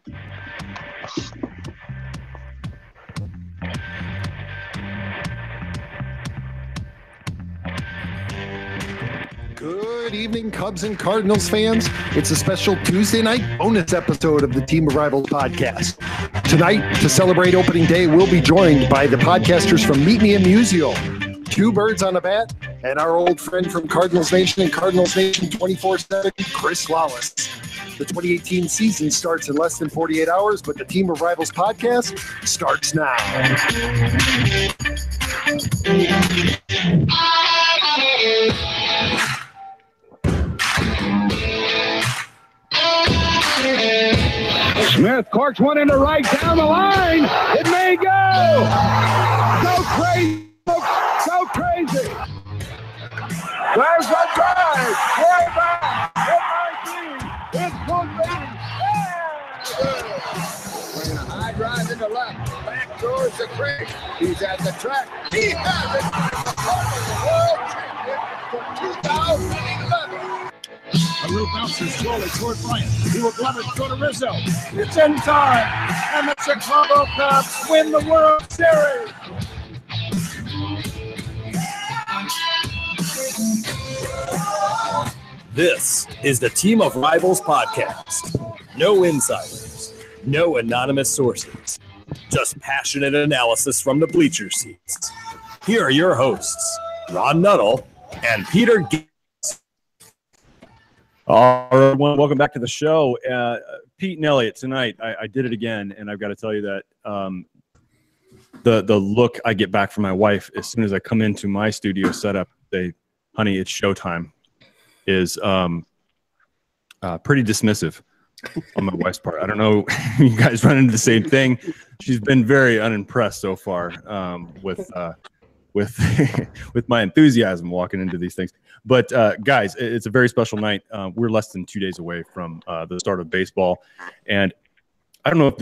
Good evening, Cubs and Cardinals fans. It's a special Tuesday night bonus episode of the Team of Rivals podcast. Tonight, to celebrate opening day, we'll be joined by the podcasters from Meet Me at Musial, Two Birds on a Bat, and our old friend from Cardinals Nation and Cardinals Nation 24/7, Chris Lollis. The 2018 season starts in less than 48 hours, but the Team of Rivals podcast starts now. Smith corks one into right down the line. It may go. So crazy. So crazy. There's a drive. Way back. It might be. It's one back. Bringing a high drive into left. Back towards the creek. He's at the track. He has it. The world champion for 2011. A little bouncer slowly toward Bryant. He will glove it, go to Rizzo. It's in time, and the Chicago Cubs win the World Series. This is the Team of Rivals podcast. No insiders, no anonymous sources, just passionate analysis from the bleacher seats. Here are your hosts, Ron Nuttall and Peter G. All right, everyone, welcome back to the show. Pete and Elliot, tonight I did it again, and I've got to tell you that the look I get back from my wife as soon as I come into my studio setup, say, "Honey, it's showtime," is pretty dismissive on my wife's part. I don't know if you guys run into the same thing. She's been very unimpressed so far with with my enthusiasm walking into these things. But guys, it's a very special night. We're less than 2 days away from the start of baseball, and I don't know if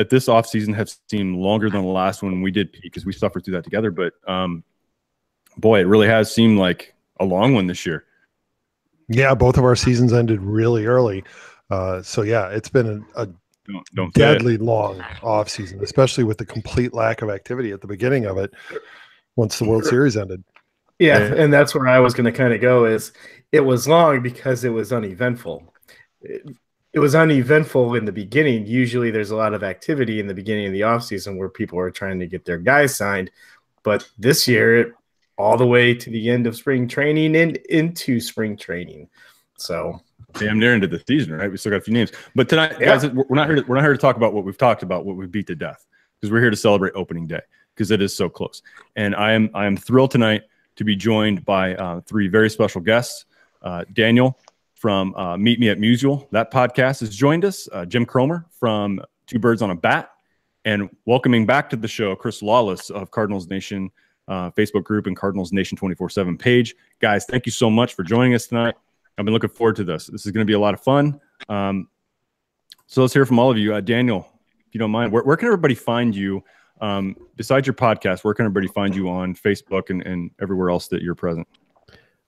this off season has seemed longer than the last one we did, Pete, because we suffered through that together. But boy, it really has seemed like a long one this year. Yeah, both of our seasons ended really early. So yeah, it's been a deadly long off season, especially with the complete lack of activity at the beginning of it once the World Series ended. Yeah, and that's where I was going to kind of go is it was long because it was uneventful. It was uneventful in the beginning. Usually there's a lot of activity in the beginning of the offseason where people are trying to get their guys signed. But this year, all the way to the end of spring training and into spring training. So damn near into the season, right? We still got a few names. But tonight, guys, we're not here to talk about what we've talked about, what we beat to death, because we're here to celebrate opening day because it is so close. And I am thrilled tonight to be joined by three very special guests. Daniel from Meet Me at Musial, that podcast, has joined us. Jim Cromer from Two Birds on a Bat, and welcoming back to the show, Chris Lollis of Cardinals Nation Facebook group and Cardinals Nation 24/7 page. Guys, thank you so much for joining us tonight. I've been looking forward to this. This is going to be a lot of fun. So let's hear from all of you. Daniel, if you don't mind, where can everybody find you? Besides your podcast, where can everybody find you on Facebook and everywhere else that you're present?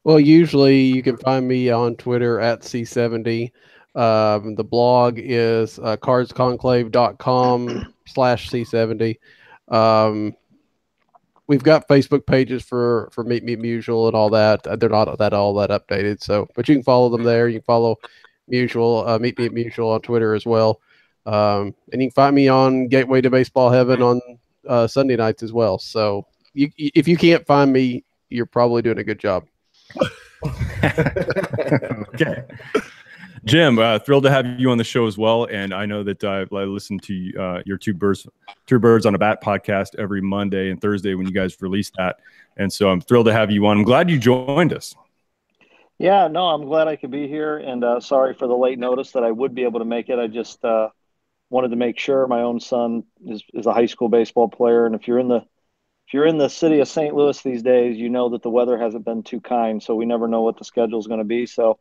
Well, usually you can find me on Twitter at C70. The blog is cardsconclave.com/C70. We've got Facebook pages for Meet Me at Musial and all that. They're not all that updated. So, but you can follow them there. You can follow Musial, Meet Me at Musial on Twitter as well. And you can find me on Gateway to Baseball Heaven on Sunday nights as well. So if you can't find me, you're probably doing a good job. Okay. Jim, thrilled to have you on the show as well. And I know that I listen to your Two Birds on a Bat podcast every Monday and Thursday when you guys release that. And so I'm thrilled to have you on. I'm glad you joined us. Yeah, no, I'm glad I could be here. And sorry for the late notice that I would be able to make it. I just wanted to make sure. My own son is a high school baseball player. And if you're in the city of St. Louis these days, you know that the weather hasn't been too kind. So we never know what the schedule is going to be. So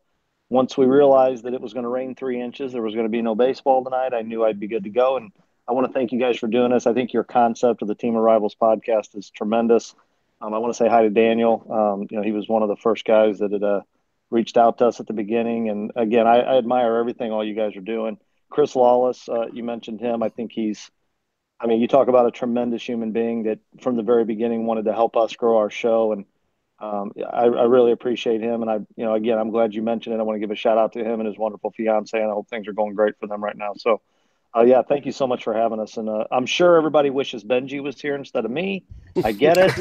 once we realized that it was going to rain 3 inches, there was going to be no baseball tonight, I knew I'd be good to go. And I want to thank you guys for doing this. I think your concept of the Team of Rivals podcast is tremendous. I want to say hi to Daniel. He was one of the first guys that had reached out to us at the beginning. And again, I admire everything all you guys are doing. Chris Lollis, you mentioned him. I think you talk about a tremendous human being that from the very beginning wanted to help us grow our show. And I really appreciate him. And again, I'm glad you mentioned it. I want to give a shout out to him and his wonderful fiance, and I hope things are going great for them right now. So, thank you so much for having us. And I'm sure everybody wishes Benji was here instead of me. I get it.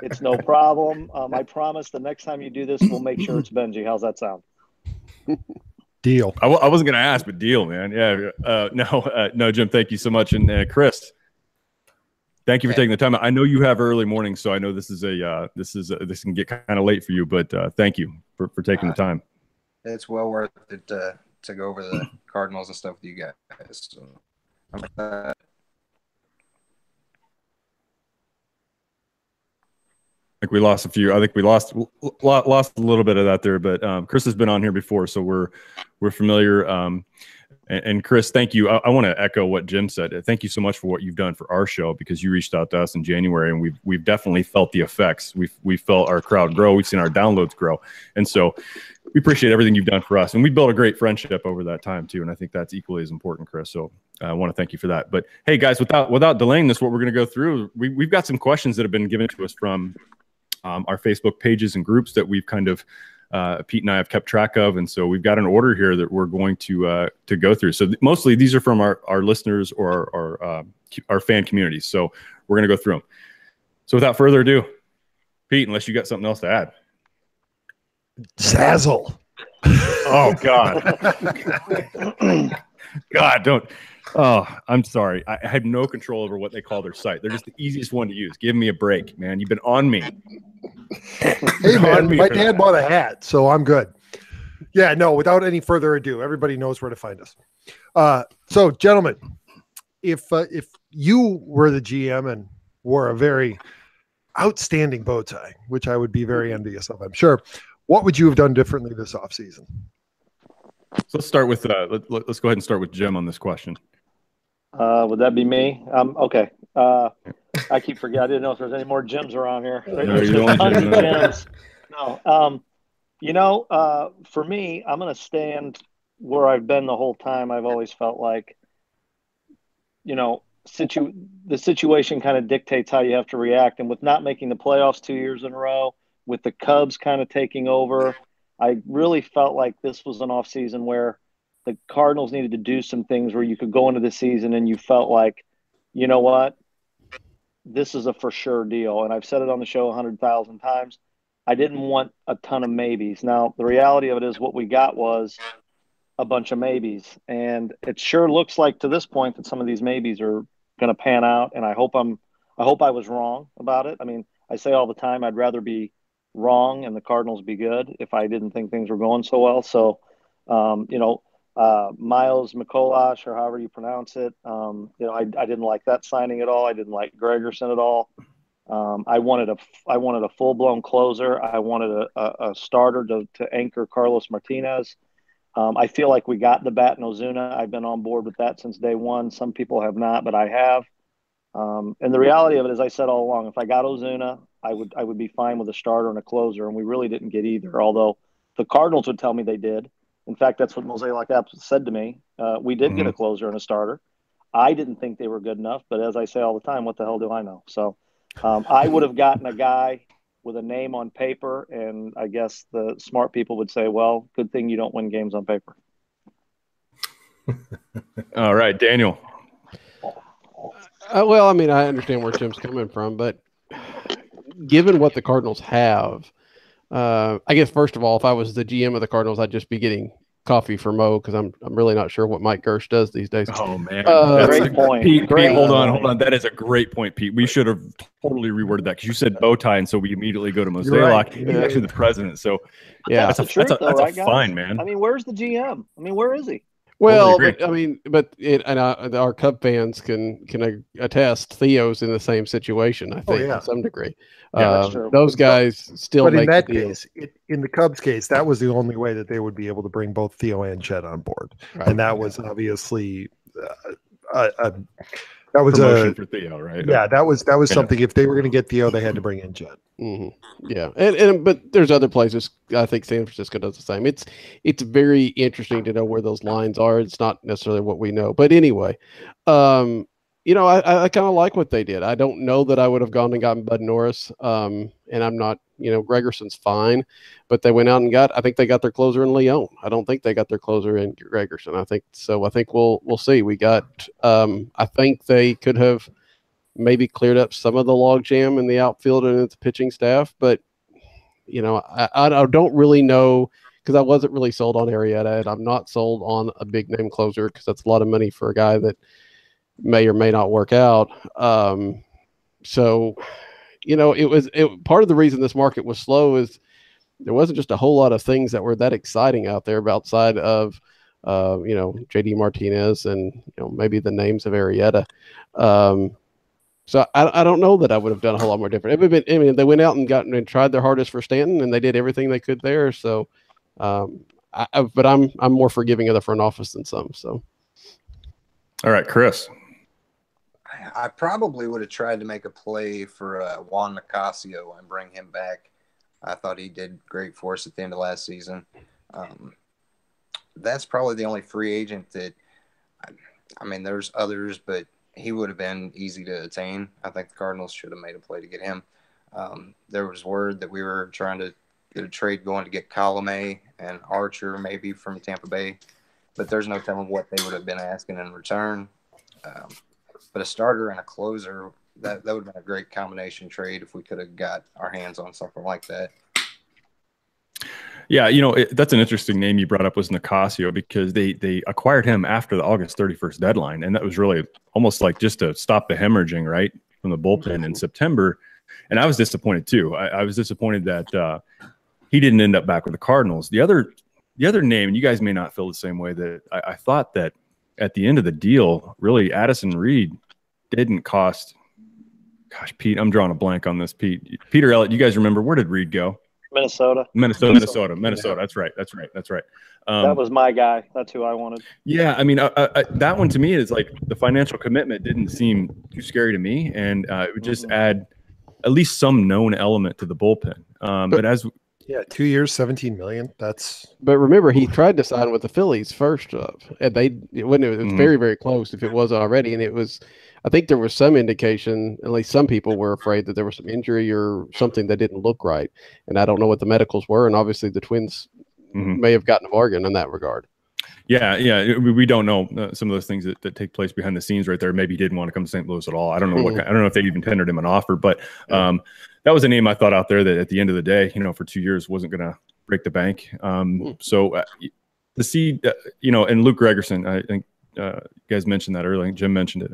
It's no problem. I promise the next time you do this, we'll make sure it's Benji. How's that sound? Deal. I wasn't going to ask, but deal, man. Yeah. No, Jim, thank you so much. And Chris, thank you for taking the time. I know you have early mornings, so I know this can get kind of late for you, but thank you for taking the time. It's well worth it to go over the Cardinals and stuff with you guys. So I'm glad. I think we lost a few. I think we lost a little bit of that there, but Chris has been on here before, so we're familiar. And Chris, thank you. I want to echo what Jim said. Thank you so much for what you've done for our show, because you reached out to us in January, and we've definitely felt the effects. We've felt our crowd grow. We've seen our downloads grow, and so we appreciate everything you've done for us. And we built a great friendship over that time too, and I think that's equally as important, Chris. So I want to thank you for that. But hey, guys, without delaying this, what we're going to go through, we've got some questions that have been given to us from our Facebook pages and groups that we've kind of Pete and I have kept track of, and so we've got an order here that we're going to go through. So mostly these are from our listeners or our fan communities. So we're going to go through them. So without further ado, Pete, unless you got something else to add. Zazzle. Oh God. God, don't. Oh, I'm sorry. I have no control over what they call their site. They're just the easiest one to use. Give me a break, man. You've been on me. Hey, man, my dad bought a hat, so I'm good. Yeah, no, without any further ado, everybody knows where to find us. So, gentlemen, if you were the GM and wore a very outstanding bow tie, which I would be very envious of, I'm sure, what would you have done differently this offseason? So let's start with let's go ahead and start with Jim on this question. Would that be me? Okay. I keep forgetting. I didn't know if there's any more gyms around here. There's gyms. No. For me, I'm going to stand where I've been the whole time. I've always felt like, the situation kind of dictates how you have to react. And with not making the playoffs 2 years in a row, with the Cubs kind of taking over, I really felt like this was an offseason where the Cardinals needed to do some things where you could go into the season and you felt like, you know what, this is a for sure deal. And I've said it on the show 100,000 times. I didn't want a ton of maybes. Now, the reality of it is what we got was a bunch of maybes. And it sure looks like to this point that some of these maybes are going to pan out. And I hope I was wrong about it. I mean, I say all the time, I'd rather be wrong and the Cardinals be good if I didn't think things were going so well. So, Miles Mikolas, or however you pronounce it, I didn't like that signing at all. I didn't like Gregerson at all. I wanted a full blown closer. I wanted a starter to anchor Carlos Martinez. I feel like we got the bat in Ozuna. I've been on board with that since day one. Some people have not, but I have. And the reality of it is, I said all along, if I got Ozuna, I would be fine with a starter and a closer, and we really didn't get either, although the Cardinals would tell me they did. In fact, that's what Mosaic said to me. We did get a closer and a starter. I didn't think they were good enough, but as I say all the time, what the hell do I know? So I would have gotten a guy with a name on paper, and I guess the smart people would say, well, good thing you don't win games on paper. All right, Daniel. Well, I mean, I understand where Jim's coming from, but given what the Cardinals have, I guess first of all, if I was the GM of the Cardinals, I'd just be getting coffee for Mo, because I'm really not sure what Mike Gersh does these days. Oh man, great point. Pete, hold on. That is a great point, Pete. We should have totally reworded that, because you said bow tie, and so we immediately go to Mosaic. Right. He's actually the president, so yeah, that's a fine, man. I mean, where's the GM? I mean, where is he? Well, our Cub fans can attest. Theo's in the same situation, I think, to some degree. Yeah, those guys still. But make in that the deal. case, in the Cubs case, that was the only way that they would be able to bring both Theo and Chet on board, right. And that was obviously That was promotion for Theo, right? Yeah, that was something. If they were going to get Theo, they had to bring in Jet. Mm-hmm. Yeah, but there's other places. I think San Francisco does the same. It's very interesting to know where those lines are. It's not necessarily what we know, but anyway, I kind of like what they did. I don't know that I would have gone and gotten Bud Norris, and I'm not. Gregerson's fine, but they went out and I think they got their closer in Leon. I don't think they got their closer in Gregerson. I think so. I think we'll see. We got. I think they could have maybe cleared up some of the logjam in the outfield and its pitching staff, but I don't really know because I wasn't really sold on Arrieta, and I'm not sold on a big name closer because that's a lot of money for a guy that may or may not work out. So part of the reason this market was slow is there wasn't just a whole lot of things that were that exciting out there outside of JD Martinez and maybe the names of Arrieta. So I don't know that I would have done a whole lot more different. They went out and tried their hardest for Stanton, and they did everything they could there. So, but I'm more forgiving of the front office than some. So, all right, Chris. I probably would have tried to make a play for Juan Nicasio and bring him back. I thought he did great for us at the end of last season. That's probably the only free agent that there's others, but he would have been easy to attain. I think the Cardinals should have made a play to get him. There was word that we were trying to get a trade going to get Colomé and Archer maybe from Tampa Bay, but there's no telling what they would have been asking in return. But a starter and a closer, that would have been a great combination trade if we could have got our hands on something like that. Yeah, that's an interesting name you brought up was Nicasio because they acquired him after the August 31st deadline, and that was really almost like just to stop the hemorrhaging, right, from the bullpen in September. And I was disappointed too. I was disappointed that he didn't end up back with the Cardinals. The other name, and you guys may not feel the same way, that I thought that at the end of the deal, really Addison Reed didn't cost. Gosh, Pete, I'm drawing a blank on this. Peter Elliott, you guys remember where did Reed go? Minnesota. That's right. That was my guy. That's who I wanted. Yeah, that one to me is like the financial commitment didn't seem too scary to me, and it would just add at least some known element to the bullpen. But as 2 years, $17 million. But remember, he tried to sign with the Phillies first up, and it was very, very close if it wasn't already, and it was. I think there was some indication, at least some people were afraid that there was some injury or something that didn't look right. And I don't know what the medicals were. And obviously the Twins may have gotten a bargain in that regard. Yeah. We don't know some of those things that take place behind the scenes right there. Maybe he didn't want to come to St. Louis at all. I don't know I don't know if they even tendered him an offer, but that was a name I thought out there that at the end of the day, for 2 years wasn't going to break the bank. So to see, and Luke Gregerson, I think you guys mentioned that earlier. Jim mentioned it.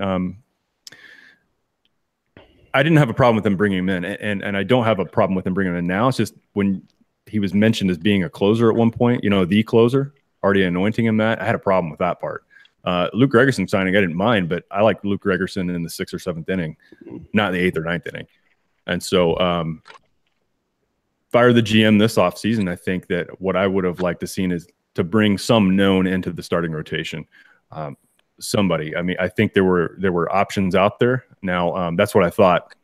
I didn't have a problem with him bringing him in, and I don't have a problem with him bringing him in now. It's just when he was mentioned as being a closer at one point, the closer, already anointing him that, I had a problem with that part. Luke Gregerson signing, I didn't mind, but I like Luke Gregerson in the 6th or 7th inning, not the 8th or 9th inning. And so fire the GM this offseason, I think that what I would have liked to seen is to bring some known into the starting rotation. Somebody. I think there were options out there. Now, that's what I thought.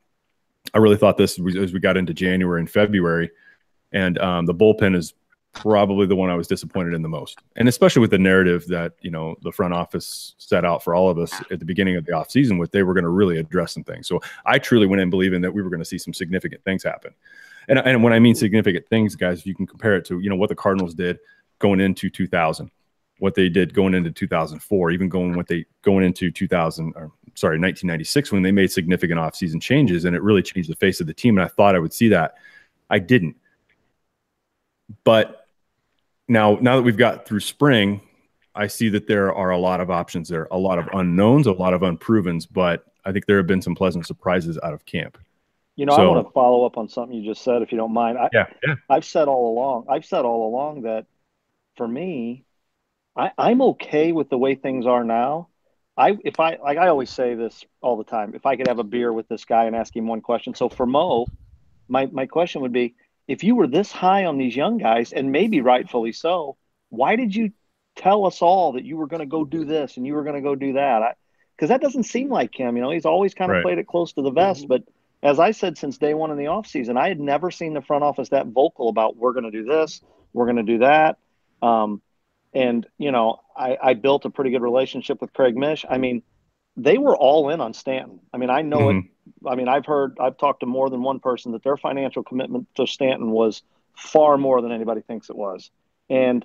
I really thought this as we got into January and February, and the bullpen is probably the one I was disappointed in the most, and especially with the narrative that the front office set out for all of us at the beginning of the offseason, with they were going to really address some things. So I truly went in believing that we were going to see some significant things happen, and when I mean significant things, guys, you can compare it to what the Cardinals did going into 2000. What they did going into 2004, even going into 1996 when they made significant offseason changes, and it really changed the face of the team. And I thought I would see that. I didn't. But now that we've got through spring, I see that there are a lot of options there, a lot of unknowns, a lot of unprovens, but I think there have been some pleasant surprises out of camp. I want to follow up on something you just said, if you don't mind. I've said all along that for me, I'm okay with the way things are now. I always say this all the time. If I could have a beer with this guy and ask him one question. So for Mo, my question would be, if you were this high on these young guys, and maybe rightfully so, why did you tell us all that you were going to go do this and you were going to go do that? because that doesn't seem like him. He's always kind of Right. played it close to the vest. But as I said, since day one in the offseason, I had never seen the front office that vocal about we're going to do this, we're going to do that. And, I built a pretty good relationship with Craig Mish. I mean, they were all in on Stanton. I mean, I know it. I mean, I've talked to more than one person that their financial commitment to Stanton was far more than anybody thinks it was. And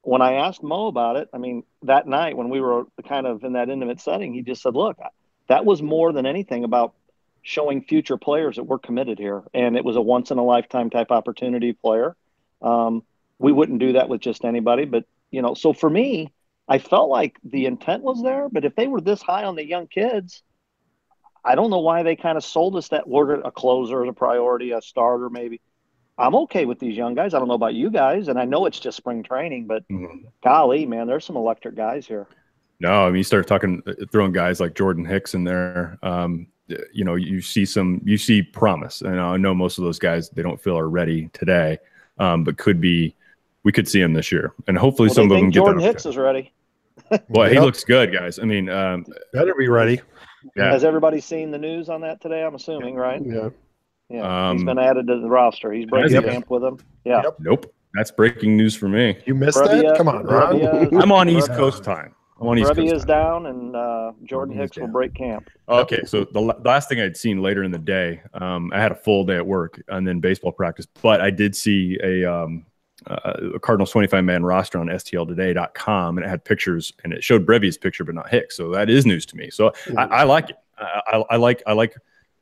when I asked Mo about it, I mean, that night when we were kind of in that intimate setting, he just said, look, that was more than anything about showing future players that we're committed here. And it was a once in a lifetime type opportunity player. We wouldn't do that with just anybody, but so for me, I felt like the intent was there, but if they were this high on the young kids, I don't know why they kind of sold us that we're a closer as a priority, a starter maybe. I'm okay with these young guys. I don't know about you guys, and I know it's just spring training, but golly, man, there's some electric guys here. No, I mean, you start throwing guys like Jordan Hicks in there. You see promise, and I know most of those guys they don't feel are ready today, but we could see him this year, and hopefully some of them get Jordan Hicks is ready. Well, he looks good, guys. I mean, better be ready. Yeah. Has everybody seen the news on that today? I'm assuming, right? Yeah. Yeah. He's been added to the roster. He's breaking camp with them. Yeah. Yep. Nope. That's breaking news for me. You missed that? Come on, Ron. I'm on East Coast time. Brebbie is down, and Jordan Hicks will break camp. Okay, so the last thing I'd seen later in the day, I had a full day at work and then baseball practice, but I did see a Cardinals 25-man roster on stltoday.com, and it had pictures, and it showed Brebbie's picture, but not Hicks. So that is news to me. So I like it. I like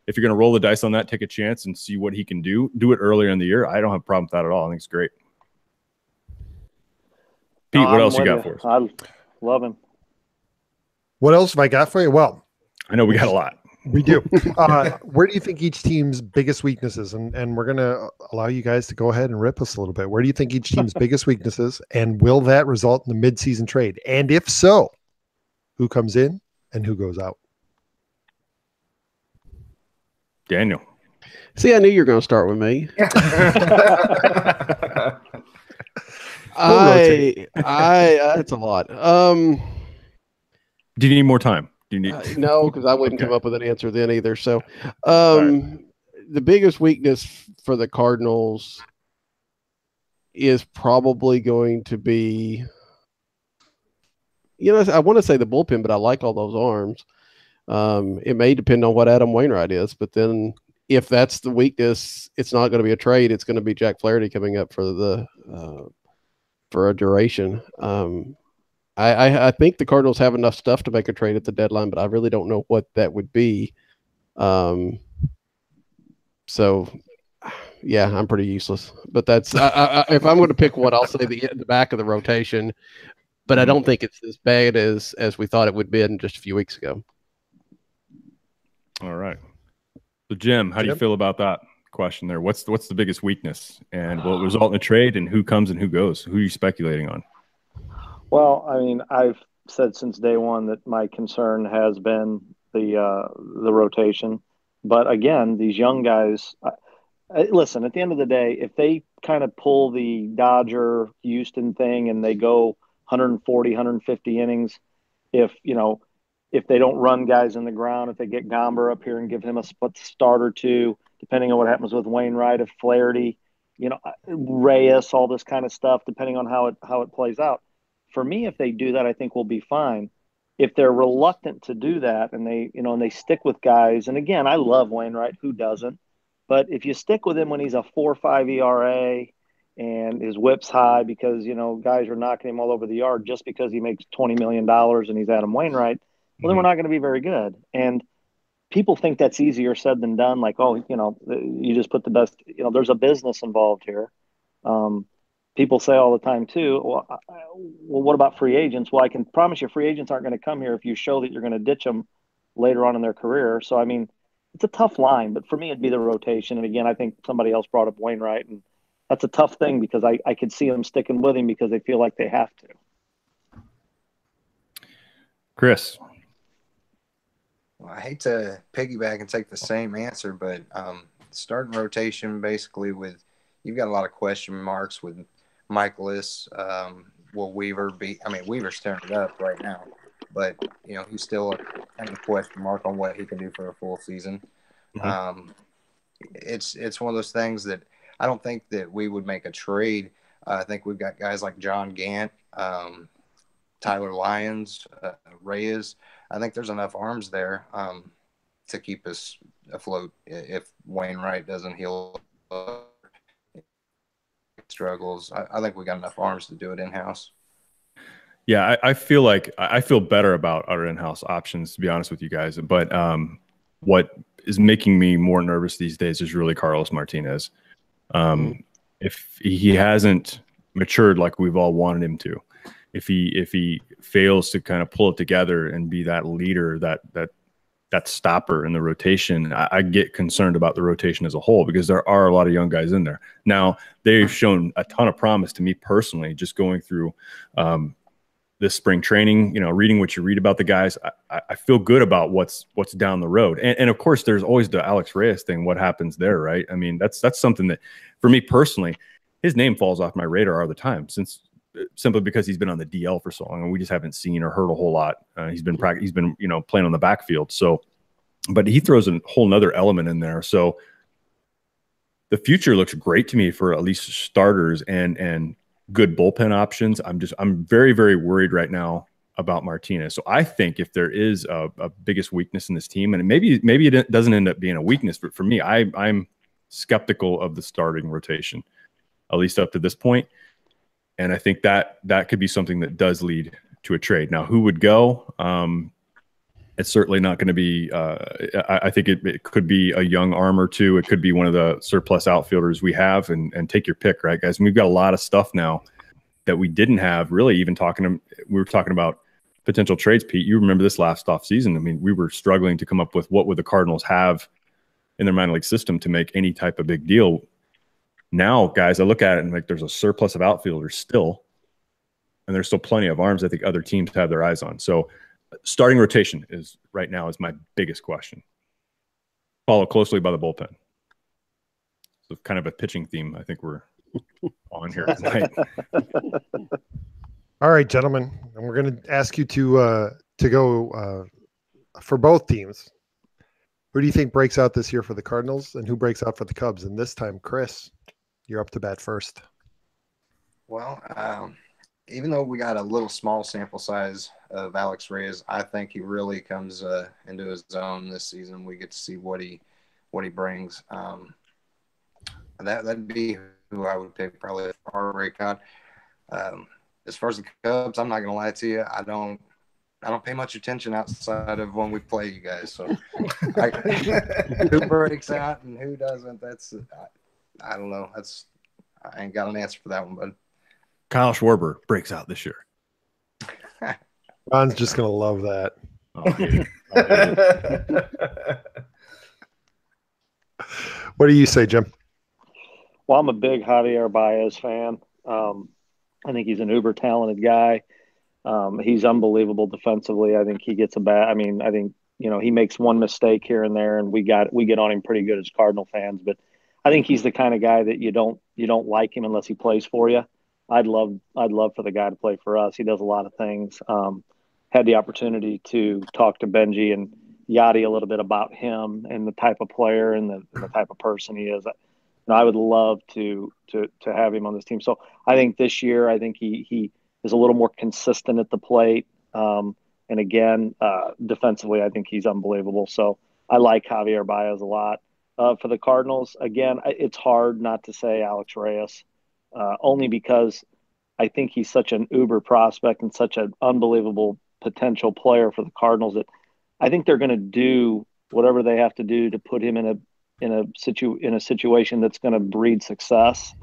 if you're going to roll the dice on that, take a chance and see what he can do. Do it earlier in the year. I don't have a problem with that at all. I think it's great. Pete, what else you got for us? I love him. What else have I got for you? Well, I know we got a lot. We do. Where do you think each team's biggest weaknesses? And we're going to allow you guys to go ahead and rip us a little bit. Where do you think each team's biggest weaknesses, and will that result in the midseason trade? And if so, who comes in and who goes out? Daniel. See, I knew you were going to start with me. That's a lot. Do you need more time? Do you need no, because I wouldn't come up with an answer then either. So, the biggest weakness for the Cardinals is probably going to be, I want to say the bullpen, but I like all those arms. It may depend on what Adam Wainwright is, but then if that's the weakness, it's not going to be a trade. It's going to be Jack Flaherty coming up for a duration. I think the Cardinals have enough stuff to make a trade at the deadline, but I really don't know what that would be. So, yeah, I'm pretty useless. But that's if I'm going to pick one, I'll say the back of the rotation. But I don't think it's as bad as we thought it would be just a few weeks ago. All right. So, Jim, how do you feel about that question there? What's the biggest weakness, and will it result in a trade, and who comes and who goes? Who are you speculating on? Well, I mean, I've said since day one that my concern has been the rotation. But again, these young guys, listen, at the end of the day, if they kind of pull the Dodger Houston thing and they go 140, 150 innings, if they don't run guys in the ground, if they get Gomber up here and give him a split start or two, depending on what happens with Wainwright, if Flaherty, Reyes, all this kind of stuff, depending on how it plays out. For me, if they do that, I think we'll be fine. If they're reluctant to do that and they stick with guys, and again, I love Wainwright, who doesn't? But if you stick with him when he's a 4.5 ERA and his whip's high because, guys are knocking him all over the yard just because he makes $20 million and he's Adam Wainwright, well, then we're not going to be very good. And people think that's easier said than done. Like, you just put the best, there's a business involved here. People say all the time too, well, what about free agents? Well, I can promise you free agents aren't going to come here if you show that you're going to ditch them later on in their career. So, I mean, it's a tough line, but for me, it'd be the rotation. And again, I think somebody else brought up Wainwright, and that's a tough thing because I could see them sticking with him because they feel like they have to. Chris. Well, I hate to piggyback and take the same answer, but starting rotation basically you've got a lot of question marks with Michaelis. Will Weaver be? I mean, Weaver's tearing it up right now. but he's still kind of a question mark on what he can do for a full season. Mhm. It's one of those things that I don't think that we would make a trade. I think we've got guys like John Gant, Tyler Lyons, Reyes. I think there's enough arms there to keep us afloat if Wainwright doesn't heal struggles. I think we got enough arms to do it in-house. Yeah, I feel like I feel better about our in-house options, to be honest with you guys. But what is making me more nervous these days is really Carlos Martinez. If he hasn't matured like we've all wanted him to, if he fails to kind of pull it together and be that leader, that stopper in the rotation, I get concerned about the rotation as a whole, because there are a lot of young guys in there. Now, they've shown a ton of promise to me personally, just going through this spring training, reading what you read about the guys. I feel good about what's down the road. And of course, there's always the Alex Reyes thing. What happens there, right? I mean, that's something that, for me personally, his name falls off my radar all the time, simply because he's been on the DL for so long, and we just haven't seen or heard a whole lot. He's been playing on the backfield. So, but he throws a whole nother element in there. So the future looks great to me for at least starters and good bullpen options. I'm very, very worried right now about Martinez. So I think if there is a biggest weakness in this team, and maybe it doesn't end up being a weakness, but for me, I'm skeptical of the starting rotation, at least up to this point. And I think that could be something that does lead to a trade. Now, who would go? It's certainly not going to be I think it could be a young arm or two. It could be one of the surplus outfielders we have, and take your pick, right, guys? And we've got a lot of stuff now that we didn't have, really. We were talking about potential trades, Pete. You remember this last off season. I mean, we were struggling to come up with what would the Cardinals have in their minor league system to make any type of big deal. Now, guys, I look at it and there's a surplus of outfielders still, and there's still plenty of arms I think other teams have their eyes on. So starting rotation is right now is my biggest question, followed closely by the bullpen. So kind of a pitching theme I think we're on here tonight. All right, gentlemen, and we're going to ask you to go for both teams. Who do you think breaks out this year for the Cardinals, and who breaks out for the Cubs? And this time, Chris, you're up to bat first. Well, even though we got a little small sample size of Alex Reyes, I think he really comes into his own this season. We get to see what he brings. That'd be who I would pick, probably for our breakout. As far as the Cubs, I'm not gonna lie to you. I don't pay much attention outside of when we play you guys. So who breaks out and who doesn't? I don't know. I ain't got an answer for that one, bud. Kyle Schwarber breaks out this year. Ron's just going to love that. What do you say, Jim? Well, I'm a big Javier Baez fan. I think he's an uber talented guy. He's unbelievable defensively. I think he gets a bad. I mean, I think he makes one mistake here and there, and we get on him pretty good as Cardinal fans. But I think he's the kind of guy that you don't like him unless he plays for you. I'd love for the guy to play for us. He does a lot of things. Had the opportunity to talk to Benji and Yachty a little bit about him and the type of player and the type of person he is. I would love to have him on this team. So I think this year, I think he is a little more consistent at the plate. And again, defensively, I think he's unbelievable. So I like Javier Baez a lot. For the Cardinals, again, it's hard not to say Alex Reyes, only because I think he's such an uber prospect and such an unbelievable potential player for the Cardinals that I think they're going to do whatever they have to do to put him in a situation that's going to breed success.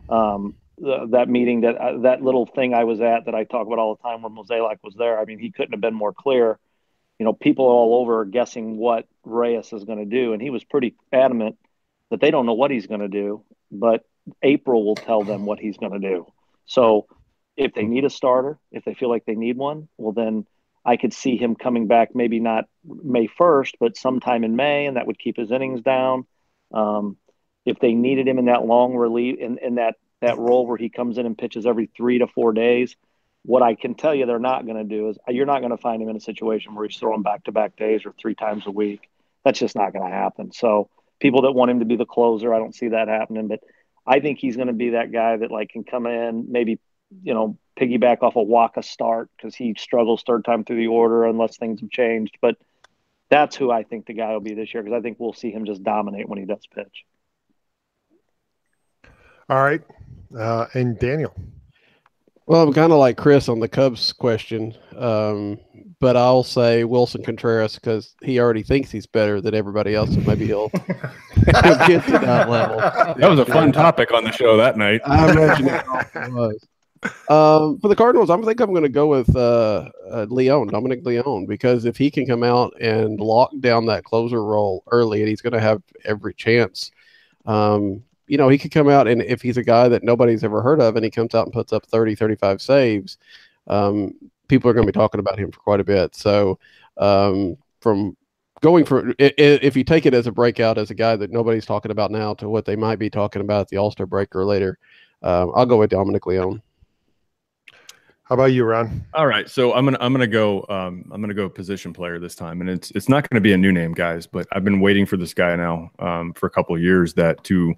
That meeting, that little thing I was at that I talk about all the time where Mozeliak was there. I mean, he couldn't have been more clear. People all over are guessing what Reyes is going to do, and he was pretty adamant that they don't know what he's going to do, but April will tell them what he's going to do. So if they need a starter, if they feel like they need one, well, then I could see him coming back, maybe not May 1st, but sometime in May, and that would keep his innings down. If they needed him in that long relief, in that role where he comes in and pitches every 3 to 4 days, What I can tell you they're not going to do is you're not going to find him in a situation where he's throwing back-to-back days or 3 times a week. That's just not going to happen. So people that want him to be the closer, I don't see that happening. But I think he's going to be that guy that like can come in, maybe, piggyback off a Waka start because he struggles third time through the order unless things have changed. But that's who I think the guy will be this year because I think we'll see him just dominate when he does pitch. All right. And Daniel. Well, I'm kind of like Chris on the Cubs question, but I'll say Wilson Contreras because he already thinks he's better than everybody else, so maybe he'll get to that level. That was a fun topic on the show that night. I imagine it was. For the Cardinals, I think I'm going to go with Dominic Leone, because if he can come out and lock down that closer role early, and he's going to have every chance. He could come out, and if he's a guy that nobody's ever heard of and he comes out and puts up 30, 35 saves, people are going to be talking about him for quite a bit. So from going for – if you take it as a breakout as a guy that nobody's talking about now to what they might be talking about at the All-Star break or later, I'll go with Dominic Leone. How about you, Ron? All right, so I'm gonna go position player this time, and it's not going to be a new name, guys, but I've been waiting for this guy now for a couple of years to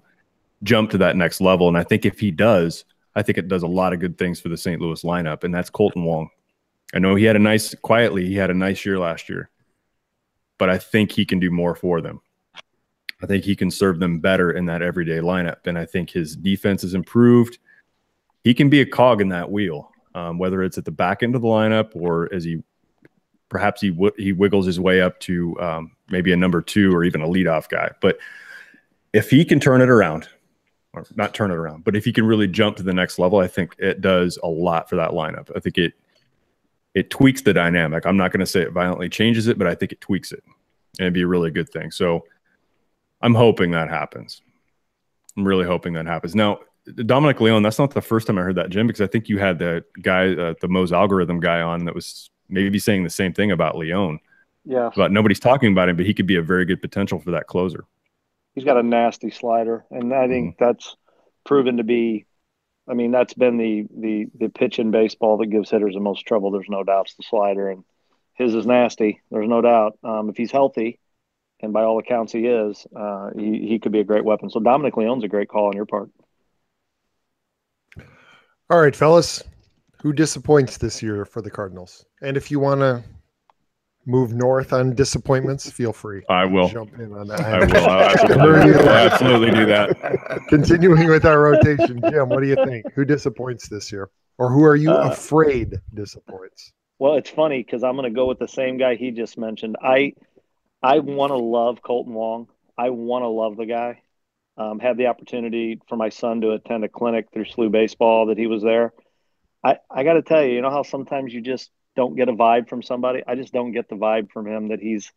jump to that next level. And I think if he does, I think it does a lot of good things for the St. Louis lineup, and that's Colton Wong. I know he had a nice year last year, but I think he can do more for them. I think he can serve them better in that everyday lineup, and I think his defense is improved. He can be a cog in that wheel, whether it's at the back end of the lineup or as he wiggles his way up to maybe a number 2 or even a leadoff guy. But if he can turn it around, or not turn it around, but if he can really jump to the next level, I think it does a lot for that lineup. I think it tweaks the dynamic. I'm not going to say it violently changes it, but I think it tweaks it, and it'd be a really good thing. So I'm hoping that happens. I'm really hoping that happens. Now, Dominic Leone, that's not the first time I heard that, Jim, because I think you had the guy, the Mo's algorithm guy on that was maybe saying the same thing about Leone. Yeah. But nobody's talking about him, but he could be a very good potential for that closer. He's got a nasty slider, and I think that's proven to be – I mean, that's been the pitch in baseball that gives hitters the most trouble. There's no doubt it's the slider, and his is nasty. There's no doubt. If he's healthy, and by all accounts he is, he could be a great weapon. So Dominic Leone's a great call on your part. All right, fellas, who disappoints this year for the Cardinals? And if you want to move north on disappointments, feel free. I will jump in on that. I will absolutely do that. Continuing with our rotation, Jim, what do you think? Who disappoints this year, or who are you afraid disappoints? Well, it's funny because I'm going to go with the same guy he just mentioned. I want to love Colton Wong. I want to love the guy. Had the opportunity for my son to attend a clinic through SLU Baseball that he was there. I got to tell you, you know how sometimes you just don't get a vibe from somebody? I just don't get the vibe from him that he's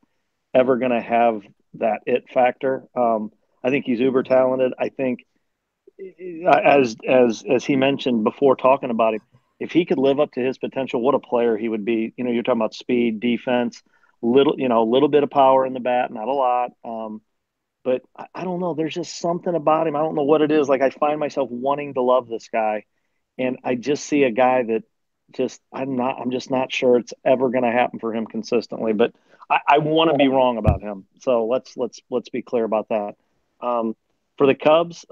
ever going to have that it factor. I think he's uber talented. I think as he mentioned before talking about him, if he could live up to his potential, what a player he would be. You know, you're talking about speed, defense, little bit of power in the bat, not a lot. But I don't know. There's just something about him. I don't know what it is. Like, I find myself wanting to love this guy. And I just see a guy that I'm just not sure it's ever going to happen for him consistently. But I want to be wrong about him. So let's be clear about that. For the Cubs,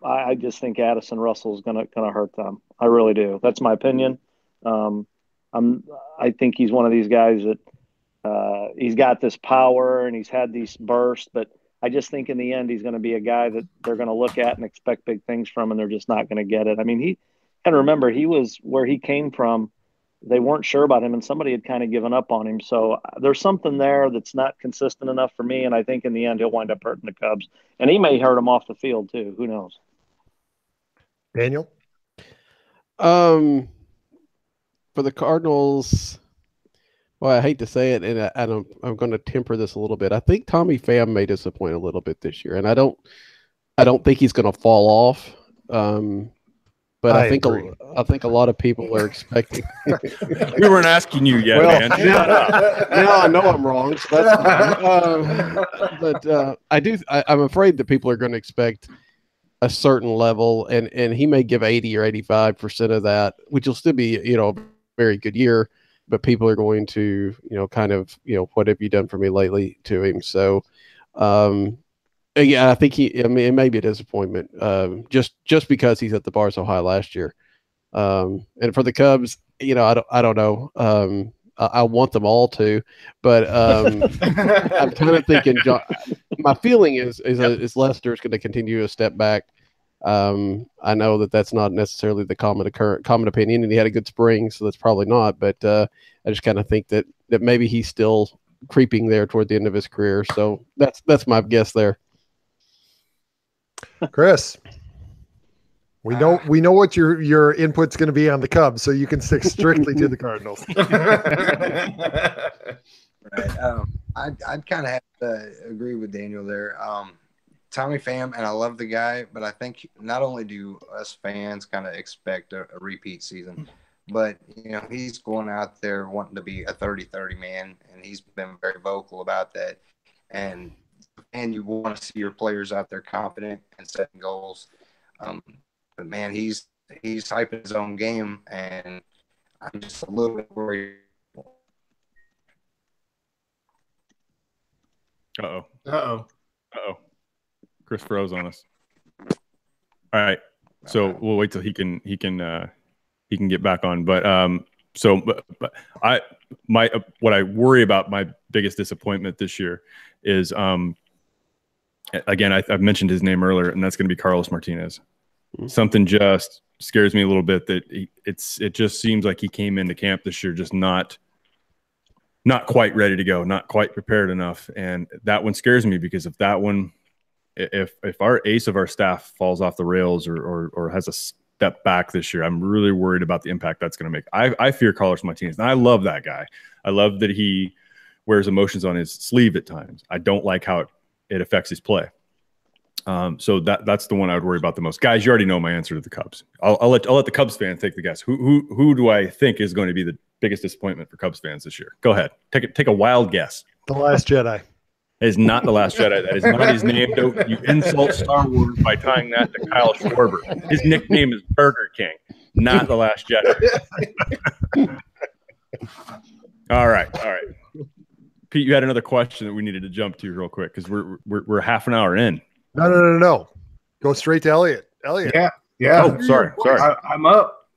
I just think Addison Russell is gonna hurt them. I really do. That's my opinion. I think he's one of these guys that he's got this power and he's had these bursts, but I just think in the end he's going to be a guy that they're going to look at and expect big things from, and they're just not going to get it. I mean, and remember, he was where he came from. They weren't sure about him, and somebody had kind of given up on him. So there's something there that's not consistent enough for me, and I think in the end he'll wind up hurting the Cubs. And he may hurt them off the field too. Who knows? Daniel? For the Cardinals, well, I hate to say it, and I'm going to temper this a little bit. I think Tommy Pham may disappoint a little bit this year, and I don't think he's going to fall off. But I think a lot of people are expecting. We weren't asking you yet, man. Now I know I'm wrong. So that's fine. But I'm afraid that people are going to expect a certain level, and he may give 80 or 85% of that, which will still be, a very good year, but people are going to, kind of, what have you done for me lately to him? So, yeah, I think it may be a disappointment, just because he's at the bar so high last year. And for the Cubs, I don't know. I want them all to, but I'm kind of thinking. My feeling is Lester's going to continue to step back. I know that's not necessarily the common opinion, and he had a good spring, so that's probably not. But I just kind of think that maybe he's still creeping there toward the end of his career. So that's my guess there. Chris, we know what your input's going to be on the Cubs, so you can stick strictly to the Cardinals. Right. I'd kind of have to agree with Daniel there. Tommy Pham, and I love the guy, but I think not only do us fans kind of expect a repeat season, but he's going out there wanting to be a 30-30 man, and he's been very vocal about that. And you want to see your players out there confident and setting goals. But man, he's hyping his own game, and I'm just a little bit worried. Uh-oh. Chris froze on us. All right. So we'll wait till he can get back on. But what I worry about, my biggest disappointment this year is again, I've mentioned his name earlier, and that's going to be Carlos Martinez. Something just scares me a little bit that it just seems like he came into camp this year just not quite ready to go, not quite prepared enough, and that one scares me because if our ace of our staff falls off the rails or has a step back this year, I'm really worried about the impact that's going to make. I fear Carlos Martinez, and I love that guy. I love that he wears emotions on his sleeve at times. I don't like how it affects his play. So that's the one I would worry about the most. Guys, you already know my answer to the Cubs. I'll let the Cubs fans take the guess. Who do I think is going to be the biggest disappointment for Cubs fans this year? Go ahead. Take a wild guess. The Last Jedi. It is not The Last Jedi. That is not his name. You insult Star Wars by tying that to Kyle Schwarber. His nickname is Burger King, not The Last Jedi. All right. Pete, you had another question that we needed to jump to real quick because we're half an hour in. No. Go straight to Elliot. Elliot. Yeah. Oh, sorry. I'm up.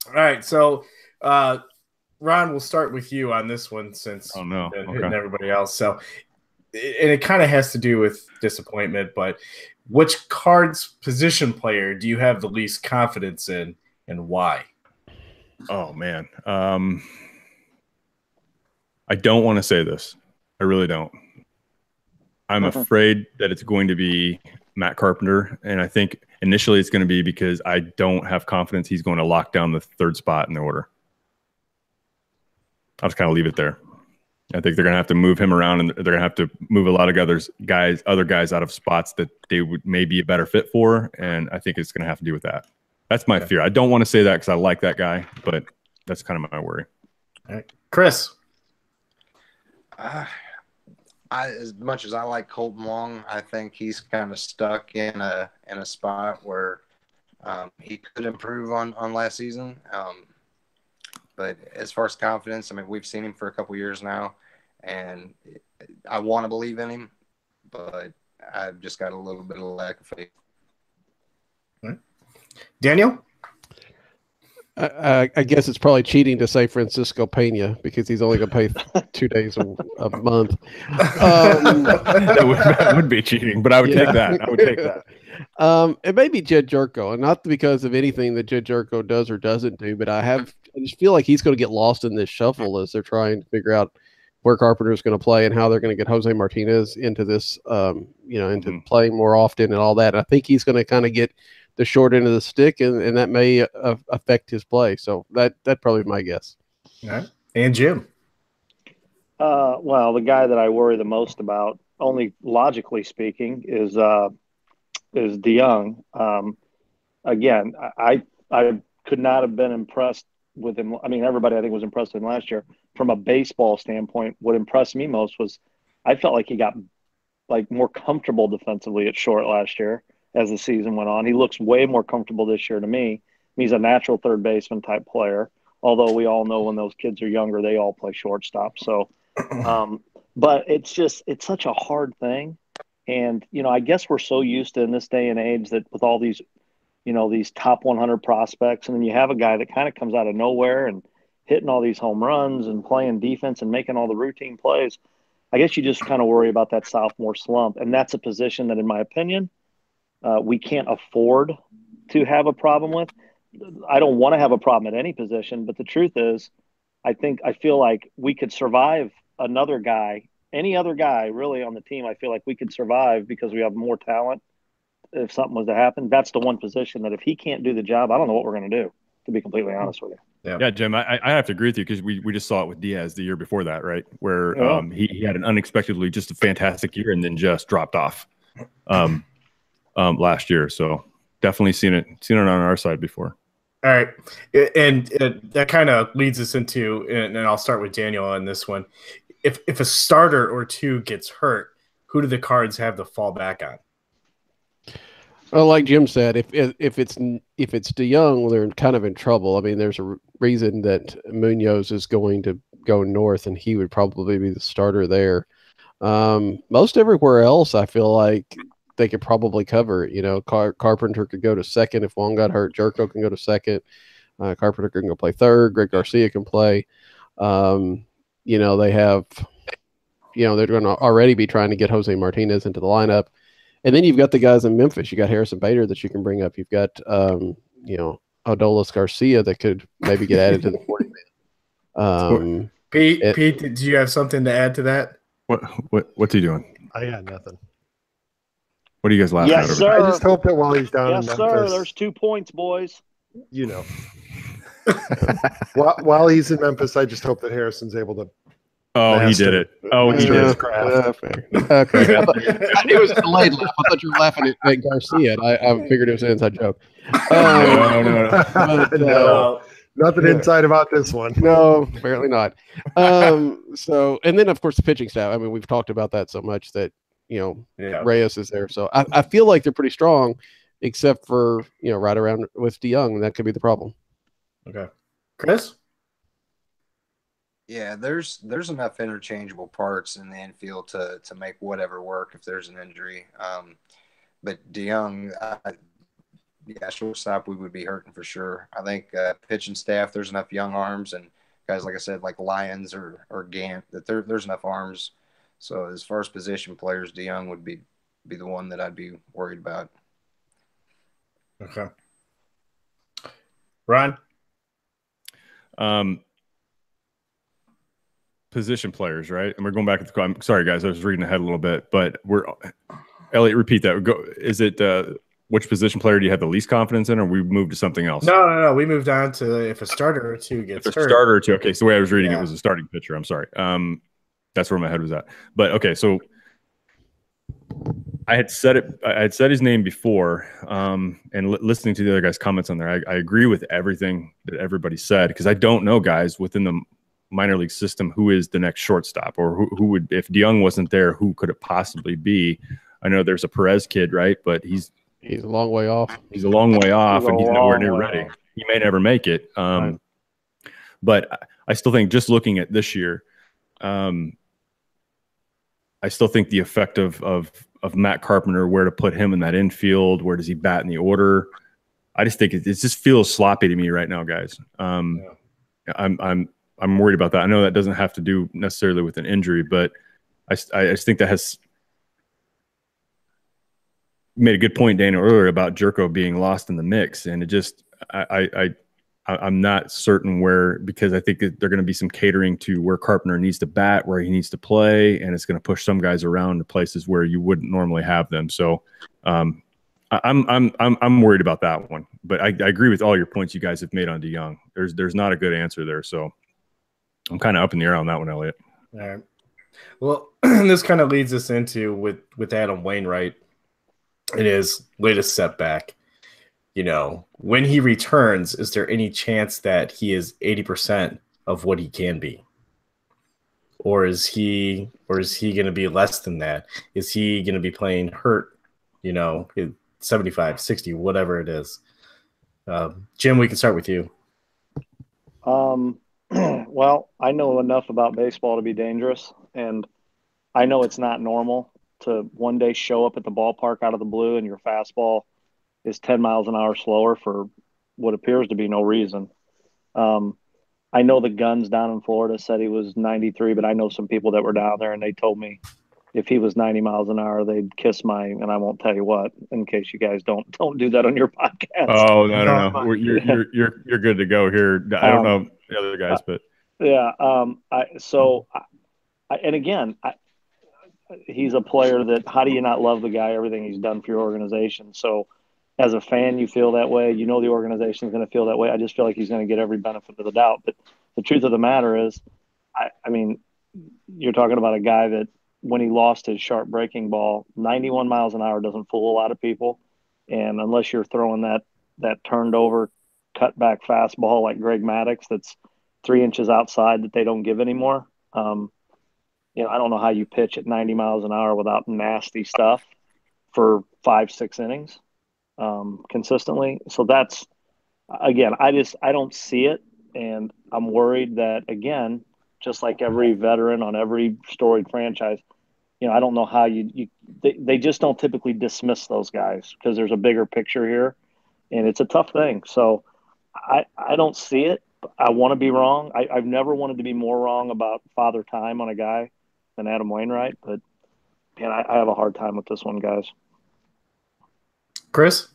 All right. So, Ron, we'll start with you on this one since you've been hitting everybody else. So, and it kind of has to do with disappointment, but which Cards position player do you have the least confidence in, and why? Oh man, I don't want to say this. I really don't. I'm afraid that it's going to be Matt Carpenter, and I think initially it's going to be because I don't have confidence he's going to lock down the third spot in the order. I'll just kind of leave it there. I think they're going to have to move him around, and they're going to have to move a lot of other guys out of spots that they may be a better fit for, and I think it's going to have to do with that. That's my fear. I don't want to say that because I like that guy, but that's kind of my worry. All right. Chris? As much as I like Colton Wong, I think he's kind of stuck in a spot where he could improve on last season. But as far as confidence, I mean, we've seen him for a couple years now, and I want to believe in him, but I've just got a little bit of a lack of faith. All right. Daniel? I guess it's probably cheating to say Francisco Pena because he's only going to pay 2 days a month. That would be cheating, but I would take that. I would take that. It may be Jed Jerko, and not because of anything that Jed Jerko does or doesn't do, but I just feel like he's going to get lost in this shuffle as they're trying to figure out where Carpenter is going to play and how they're going to get Jose Martinez into this, into playing more often and all that. And I think he's going to kind of get the short end of the stick, and that may affect his play. So that'd probably be my guess. All right. And Jim? Well, the guy that I worry the most about, only logically speaking, is DeYoung. Again, I could not have been impressed with him. I mean, everybody I think was impressed with him last year. From a baseball standpoint, what impressed me most was I felt like he got more comfortable defensively at short last year. as the season went on. He looks way more comfortable this year to me. He's a natural third baseman type player, although we all know when those kids are younger, they all play shortstop. So, but it's such a hard thing. And, I guess we're so used to in this day and age that with all these, these top 100 prospects, and then you have a guy that kind of comes out of nowhere and hitting all these home runs and playing defense and making all the routine plays. I guess you just kind of worry about that sophomore slump. And that's a position that, in my opinion, we can't afford to have a problem with. I don't want to have a problem at any position, but the truth is, I feel like we could survive another guy, any other guy really on the team. I feel like we could survive because we have more talent. If something was to happen, that's the one position that if he can't do the job, I don't know what we're going to do, to be completely honest with you. Yeah, Jim, I have to agree with you because we just saw it with Diaz the year before that, right? Where he had an unexpectedly just a fantastic year and then just dropped off last year. So definitely seen it on our side before. All right, and that kind of leads us into, and I'll start with Daniel on this one. If a starter or two gets hurt, who do the Cards have to fall back on? Well, like Jim said, if it's DeYoung, they're kind of in trouble. I mean, there's a reason that Munoz is going to go north, and he would probably be the starter there. Most everywhere else, I feel like they could probably cover it. Carpenter could go to second if Wong got hurt. Jerko can go to second. Carpenter can go play third. Greg Garcia can play. They have, they're going to already be trying to get Jose Martinez into the lineup. And then you've got the guys in Memphis. You got Harrison Bader that you can bring up. You've got, Adolis Garcia that could maybe get added to the 40-man. Pete, did you have something to add to that? What's he doing? I got nothing. What are you guys laughing at? Yes, sir. I just hope that while he's down in Memphis, sir. There's 2 points, boys. While he's in Memphis, I just hope that Harrison's able to. Oh, he did it. Oh, he did it. Okay. It was a delayed laugh. I thought you were laughing at Garcia. I figured it was an inside joke. No. Nothing inside about this one. No, apparently not. And then, of course, the pitching staff. I mean, we've talked about that so much that, Reyes is there. So I feel like they're pretty strong, except for, right around with DeYoung, and that could be the problem. Okay. Chris? Yeah, there's enough interchangeable parts in the infield to make whatever work if there's an injury. But DeYoung, shortstop we would be hurting for sure. I think pitching staff, there's enough young arms and guys like I said, like Lyons or Gant, that there's enough arms. So as far as position players, DeYoung would be the one that I'd be worried about. Okay, Ron. Position players, right? And we're going back to the. I'm sorry, guys. I was reading ahead a little bit, but Elliot, repeat that. Is it which position player do you have the least confidence in, or we moved to something else? No. We moved on to if a starter or two gets hurt. Starter or two. Okay, so the way I was reading it was a starting pitcher. I'm sorry. That's where my head was at. But okay, so I had said it. I had said his name before, and listening to the other guys' comments on there, I agree with everything that everybody said because I don't know guys within the minor league system who is the next shortstop or who would, if DeYoung wasn't there, who could it possibly be? I know there's a Perez kid, right? But he's a long way off. He's a long way off, and he's nowhere near ready. He may never make it. But I still think just looking at this year, I still think the effect of Matt Carpenter, where to put him in that infield, where does he bat in the order? I just think it just feels sloppy to me right now, guys. I'm worried about that. I know that doesn't have to do necessarily with an injury, but I just think that has made a good point, Daniel, earlier about Jerko being lost in the mix, and it just I'm not certain where, because I think that they're going to be some catering to where Carpenter needs to bat, where he needs to play, and it's going to push some guys around to places where you wouldn't normally have them. So I'm worried about that one, but I agree with all your points you guys have made on DeYoung. There's not a good answer there, so I'm kind of up in the air on that one, Elliot. All right. Well, this kind of leads us into with Adam Wainwright and his latest setback. When he returns, is there any chance that he is 80% of what he can be? Or is he going to be less than that? Is he going to be playing hurt? 75, 60, whatever it is. Jim, we can start with you. Well, I know enough about baseball to be dangerous, and I know it's not normal to one day show up at the ballpark out of the blue and your fastball is 10 miles an hour slower for what appears to be no reason. I know the guns down in Florida said he was 93, but I know some people that were down there and they told me if he was 90 miles an hour, they'd kiss and I won't tell you what, in case you guys don't do that on your podcast. Oh, no. You're good to go here. I don't know the other guys, but yeah. And again, he's a player that, how do you not love the guy, everything he's done for your organization? So as a fan, you feel that way. You know the organization is going to feel that way. I just feel like he's going to get every benefit of the doubt. But the truth of the matter is, I mean, you're talking about a guy that when he lost his sharp breaking ball, 91 miles an hour doesn't fool a lot of people. And unless you're throwing that turned over, cut back fastball like Greg Maddux that's 3 inches outside that they don't give anymore, I don't know how you pitch at 90 miles an hour without nasty stuff for 5-6 innings consistently. So that's, again, I don't see it. And I'm worried that, again, just like every veteran on every storied franchise, I don't know how they just don't typically dismiss those guys because there's a bigger picture here and it's a tough thing. So I don't see it. I want to be wrong. I've never wanted to be more wrong about Father Time on a guy than Adam Wainwright, but man, I have a hard time with this one, guys. Chris?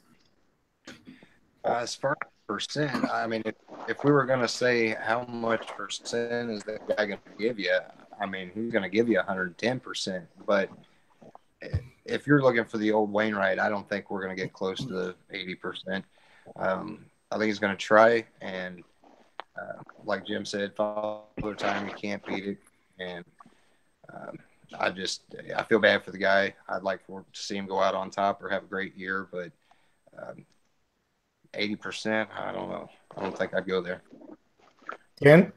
As far as percent, I mean, if we were going to say how much percent is that guy going to give you, I mean, he's going to give you 110%. But if you're looking for the old Wainwright, I don't think we're going to get close to the 80%. I think he's going to try, and like Jim said, Father Time, you can't beat it. And I feel bad for the guy. I'd like to see him go out on top or have a great year, but 80%, I don't know. I don't think I'd go there. Ken?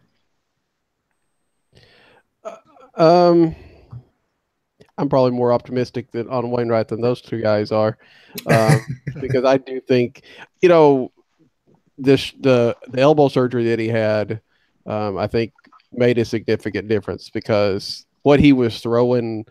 I'm probably more optimistic on Wainwright than those two guys are, because I do think, the elbow surgery that he had, I think made a significant difference because what he was throwing,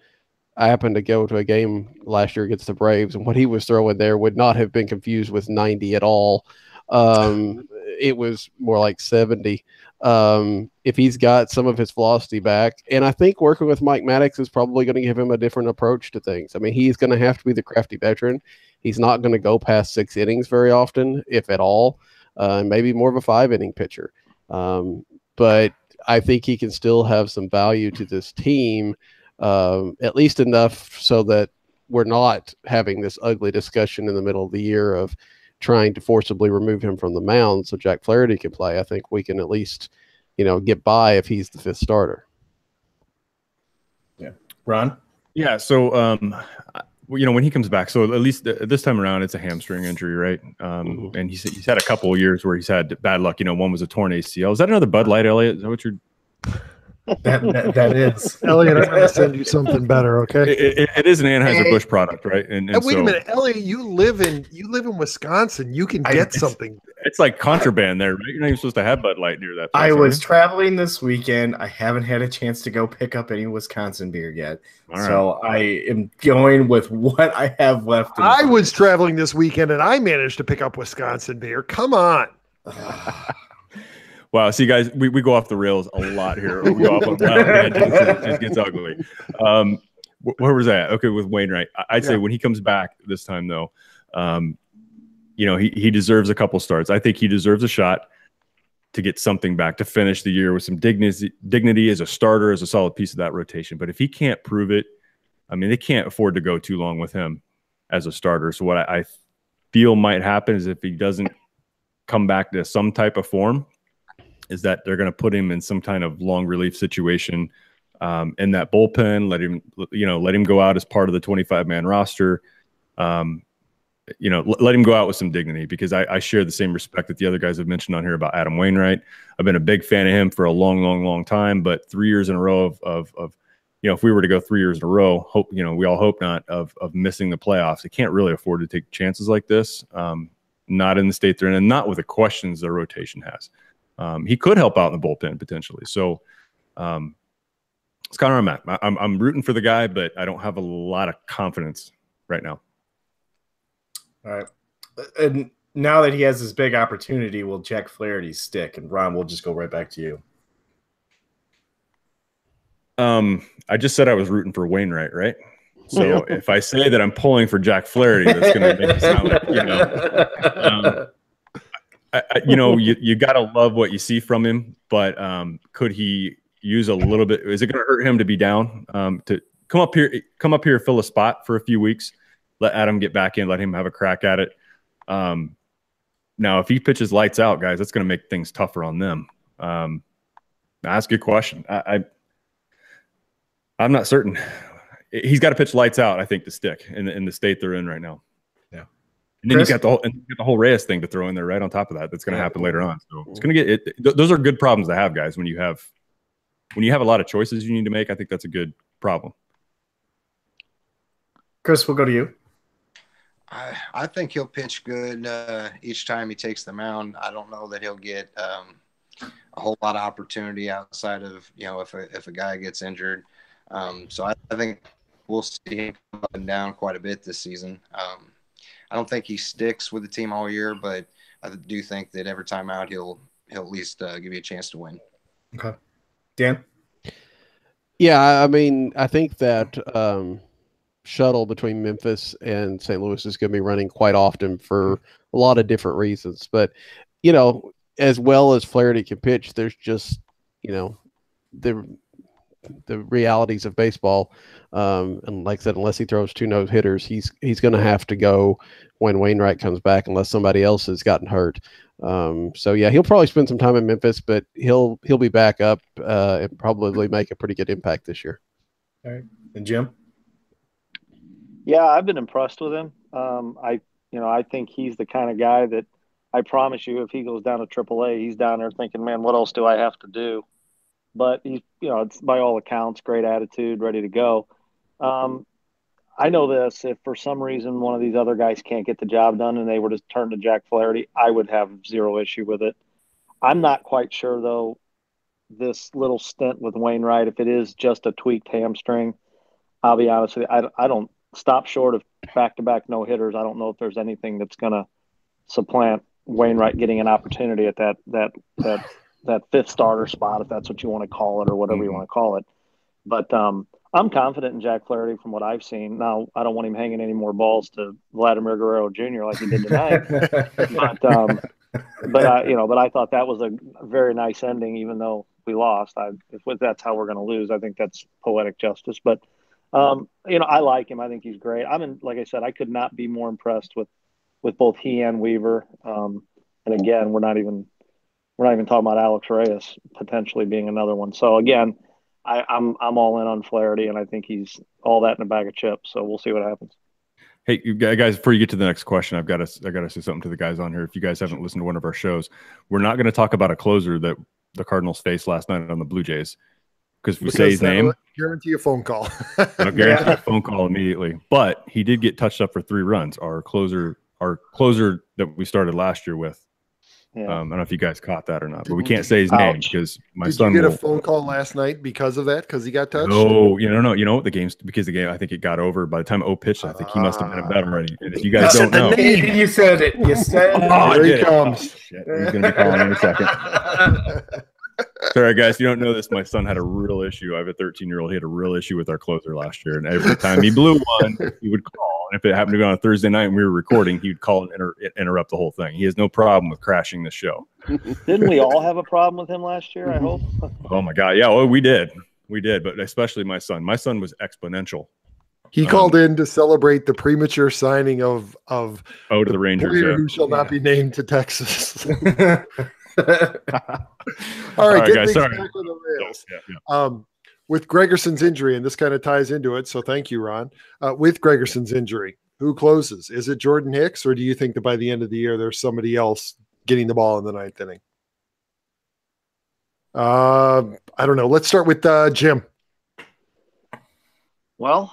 I happened to go to a game last year against the Braves, and what he was throwing there would not have been confused with 90 at all. It was more like 70. If he's got some of his velocity back, and I think working with Mike Maddux is probably going to give him a different approach to things. I mean, he's going to have to be the crafty veteran. He's not going to go past 6 innings very often, if at all, maybe more of a 5-inning pitcher. But I think he can still have some value to this team, at least enough so that we're not having this ugly discussion in the middle of the year of trying to forcibly remove him from the mound so Jack Flaherty can play. I think we can at least, get by if he's the 5th starter. Yeah. Ron? Yeah. So, when he comes back, so at least this time around, it's a hamstring injury, right? And he's had a couple of years where he's had bad luck. One was a torn ACL. Is that another Bud Light, Elliot? Is that what you're? That is. Elliot, I'm going to send you something better, okay? It is an Anheuser-Busch product, right? And wait a minute, Elliot, you live in Wisconsin. You can get something. It's like contraband there, right? You're not even supposed to have Bud Light near that place. I was traveling this weekend. I haven't had a chance to go pick up any Wisconsin beer yet. All right. So I am going with what I have left. I was traveling this weekend, and I managed to pick up Wisconsin beer. Come on. Wow. See, guys, we go off the rails a lot here. We go off on it just gets ugly. Where was that? Okay, with Wainwright. I'd say when he comes back this time, though, he deserves a couple starts. I think he deserves a shot to get something back, to finish the year with some dignity as a starter, as a solid piece of that rotation. But if he can't prove it, I mean, they can't afford to go too long with him as a starter. So what I feel might happen is if he doesn't come back to some type of form, is that they're going to put him in some kind of long relief situation in that bullpen, let him go out as part of the 25-man roster. Let him go out with some dignity, because I share the same respect that the other guys have mentioned on here about Adam Wainwright. I've been a big fan of him for a long, long, long time, but 3 years in a row of if we were to go 3 years in a row, we all hope not, of missing the playoffs. They can't really afford to take chances like this. Not in the state they're in, and not with the questions their rotation has. He could help out in the bullpen potentially. So it's kind of where I'm at. I'm rooting for the guy, but I don't have a lot of confidence right now. All right. And now that he has this big opportunity, will Jack Flaherty stick? And Ron, we'll just go right back to you. I just said I was rooting for Wainwright, right? So if I say that I'm pulling for Jack Flaherty, that's going to make it sound like, you got to love what you see from him, but could he use a little bit? Is it going to hurt him to be down? To come up here, fill a spot for a few weeks, let Adam get back in, let him have a crack at it. Now, if he pitches lights out, guys, that's going to make things tougher on them. That's a good question. I'm not certain. He's got to pitch lights out, I think, to stick in the state they're in right now. Yeah. And then you got the whole Reyes thing to throw in there right on top of that. That's going to happen later on. So it's going to get it. Those are good problems to have, guys. When you have a lot of choices you need to make, I think that's a good problem. Chris, we'll go to you. I think he'll pitch good each time he takes the mound. I don't know that he'll get a whole lot of opportunity outside of if a guy gets injured. So I think we'll see him come up and down quite a bit this season. I don't think he sticks with the team all year, but I do think that every time out he'll at least give you a chance to win. Okay, Dan. Yeah, I mean, I think that shuttle between Memphis and St. Louis is going to be running quite often for a lot of different reasons. But as well as Flaherty can pitch, there's just the realities of baseball. And like I said, unless he throws 2 no-hitters, he's going to have to go when Wainwright comes back, unless somebody else has gotten hurt. So yeah, he'll probably spend some time in Memphis, but he'll be back up and probably make a pretty good impact this year. All right. And Jim? Yeah, I've been impressed with him. I think he's the kind of guy that I promise you, if he goes down to AAA, he's down there thinking, man, what else do I have to do? But he's, it's by all accounts, great attitude, ready to go. I know this, if for some reason one of these other guys can't get the job done and they were to turn to Jack Flaherty, I would have zero issue with it. I'm not quite sure, though, this little stint with Wainwright, if it is just a tweaked hamstring, I'll be honest with you, I don't stop short of back-to-back no-hitters. I don't know if there's anything that's going to supplant Wainwright getting an opportunity at that fifth starter spot, if that's what you want to call it or whatever you want to call it. But I'm confident in Jack Flaherty from what I've seen. Now, I don't want him hanging any more balls to Vladimir Guerrero Jr. like he did tonight. but I thought that was a very nice ending, even though we lost. If that's how we're going to lose, I think that's poetic justice. But I like him. I think he's great. Like I said, I could not be more impressed with both he and Weaver. And again, we're not even talking about Alex Reyes potentially being another one. So again, I'm all in on Flaherty, and I think he's all that in a bag of chips. So we'll see what happens. Hey, you guys, before you get to the next question, I got to say something to the guys on here. If you guys haven't listened to one of our shows, we're not going to talk about a closer that the Cardinals faced last night on the Blue Jays, because we say his name, guarantee a phone call. I'll guarantee a phone call immediately. But he did get touched up for 3 runs. Our closer that we started last year with. Yeah. I don't know if you guys caught that or not, but we can't say his name because my son. Did you get a phone call last night because of that? Because he got touched? No, no. You know what? Because the game, I think it got over by the time O pitched. I think he must have been in bed already. And if you guys don't know, you said it. You said it. Oh, here he comes. Oh, shit. He's going to be calling in a second. Sorry, guys, you don't know this. My son had a real issue. I have a 13-year-old. He had a real issue with our closer last year, and every time he blew one, he would call. And if it happened to be on a Thursday night and we were recording, he would call and interrupt the whole thing. He has no problem with crashing the show. Didn't we all have a problem with him last year? I hope. Oh my God, yeah, well, we did, but especially my son. My son was exponential. He called in to celebrate the premature signing of to the Rangers, who shall not be named to Texas. All right, guys. Sorry. Back on the rails. Yeah. With Gregerson's injury, and this kind of ties into it, so thank you, Ron. With Gregerson's injury, who closes? Is it Jordan Hicks, or do you think that by the end of the year there's somebody else getting the ball in the 9th inning? I don't know. Let's start with Jim. Well,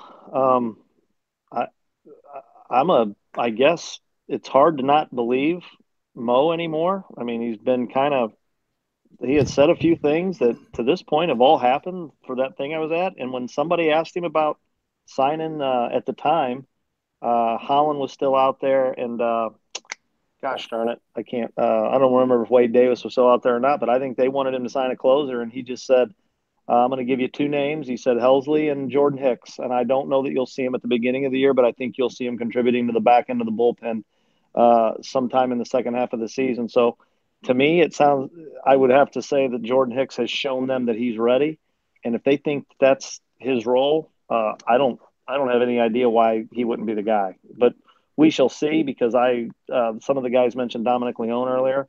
I, I guess it's hard to not believe Mo anymore. I mean, he had said a few things that to this point have all happened for that thing I was at. And when somebody asked him about signing at the time, Holland was still out there, and gosh darn it, I don't remember if Wade Davis was still out there or not, but I think they wanted him to sign a closer, and he just said, I'm going to give you two names. He said Helsley and Jordan Hicks, and I don't know that you'll see him at the beginning of the year, but I think you'll see him contributing to the back end of the bullpen sometime in the second half of the season. So to me, I would have to say that Jordan Hicks has shown them that he's ready, and if they think that's his role, I don't have any idea why he wouldn't be the guy. But we shall see, because some of the guys mentioned Dominic Leone earlier.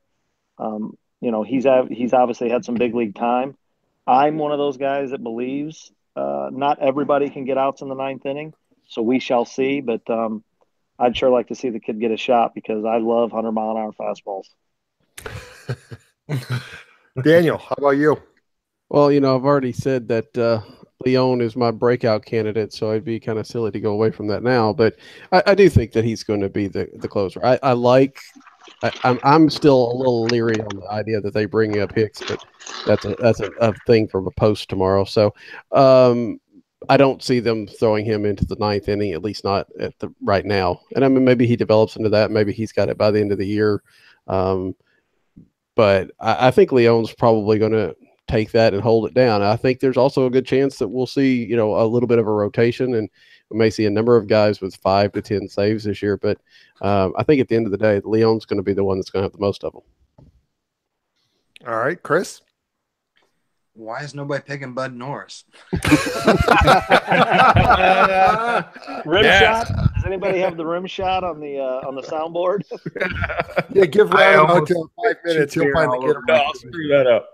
He's obviously had some big league time. I'm one of those guys that believes not everybody can get outs in the ninth inning, so we shall see. But I'd sure like to see the kid get a shot, because I love 100-mile-an-hour fastballs. Daniel, how about you? Well, I've already said that Leone is my breakout candidate, so I'd be kind of silly to go away from that now. But I do think that he's going to be the closer. I'm still a little leery on the idea that they bring up Hicks, but that's a thing from a post tomorrow. So I don't see them throwing him into the ninth inning, at least not at the right now. And I mean, maybe he develops into that. Maybe he's got it by the end of the year. But I think Leone's probably going to take that and hold it down. I think there's also a good chance that we'll see, a little bit of a rotation, and we may see a number of guys with 5 to 10 saves this year. But I think at the end of the day, Leone's going to be the one that's going to have the most of them. All right, Chris. Why is nobody picking Bud Norris? Rim shot? Does anybody have the rim shot on the soundboard? Yeah, give Ryan about 5 minutes. He'll finally get him. I'll screw that up.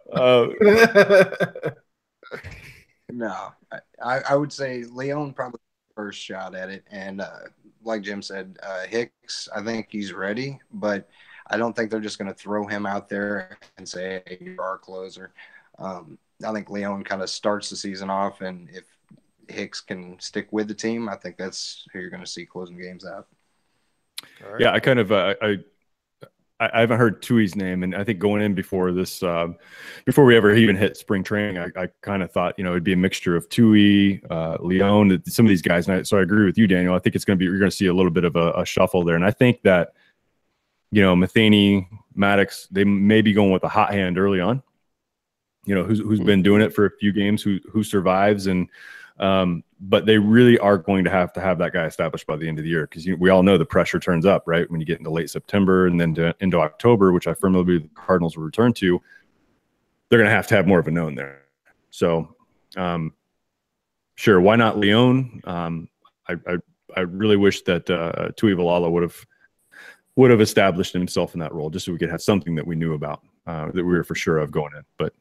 No, I would say Leone probably first shot at it. And like Jim said, Hicks, I think he's ready, but I don't think they're just going to throw him out there and say, hey, you're our closer. I think Leone kind of starts the season off, and if Hicks can stick with the team, I think that's who you're going to see closing games out. Right. Yeah, I kind of I haven't heard Tui's name, and I think going in before this, before we ever even hit spring training, I kind of thought it'd be a mixture of Tui, Leone, some of these guys. And so I agree with you, Daniel. I think you're going to see a little bit of a shuffle there, and I think that Matheny, Maddox, they may be going with a hot hand early on. Who's been doing it for a few games, who survives, and but they really are going to have that guy established by the end of the year, because we all know the pressure turns up right when you get into late September and then into October, which I firmly believe the Cardinals will return to. They're going to have more of a known there. So, sure, why not Leone? I really wish that Tuivailala would have established himself in that role, just so we could have something that we knew about, that we were for sure of going in. But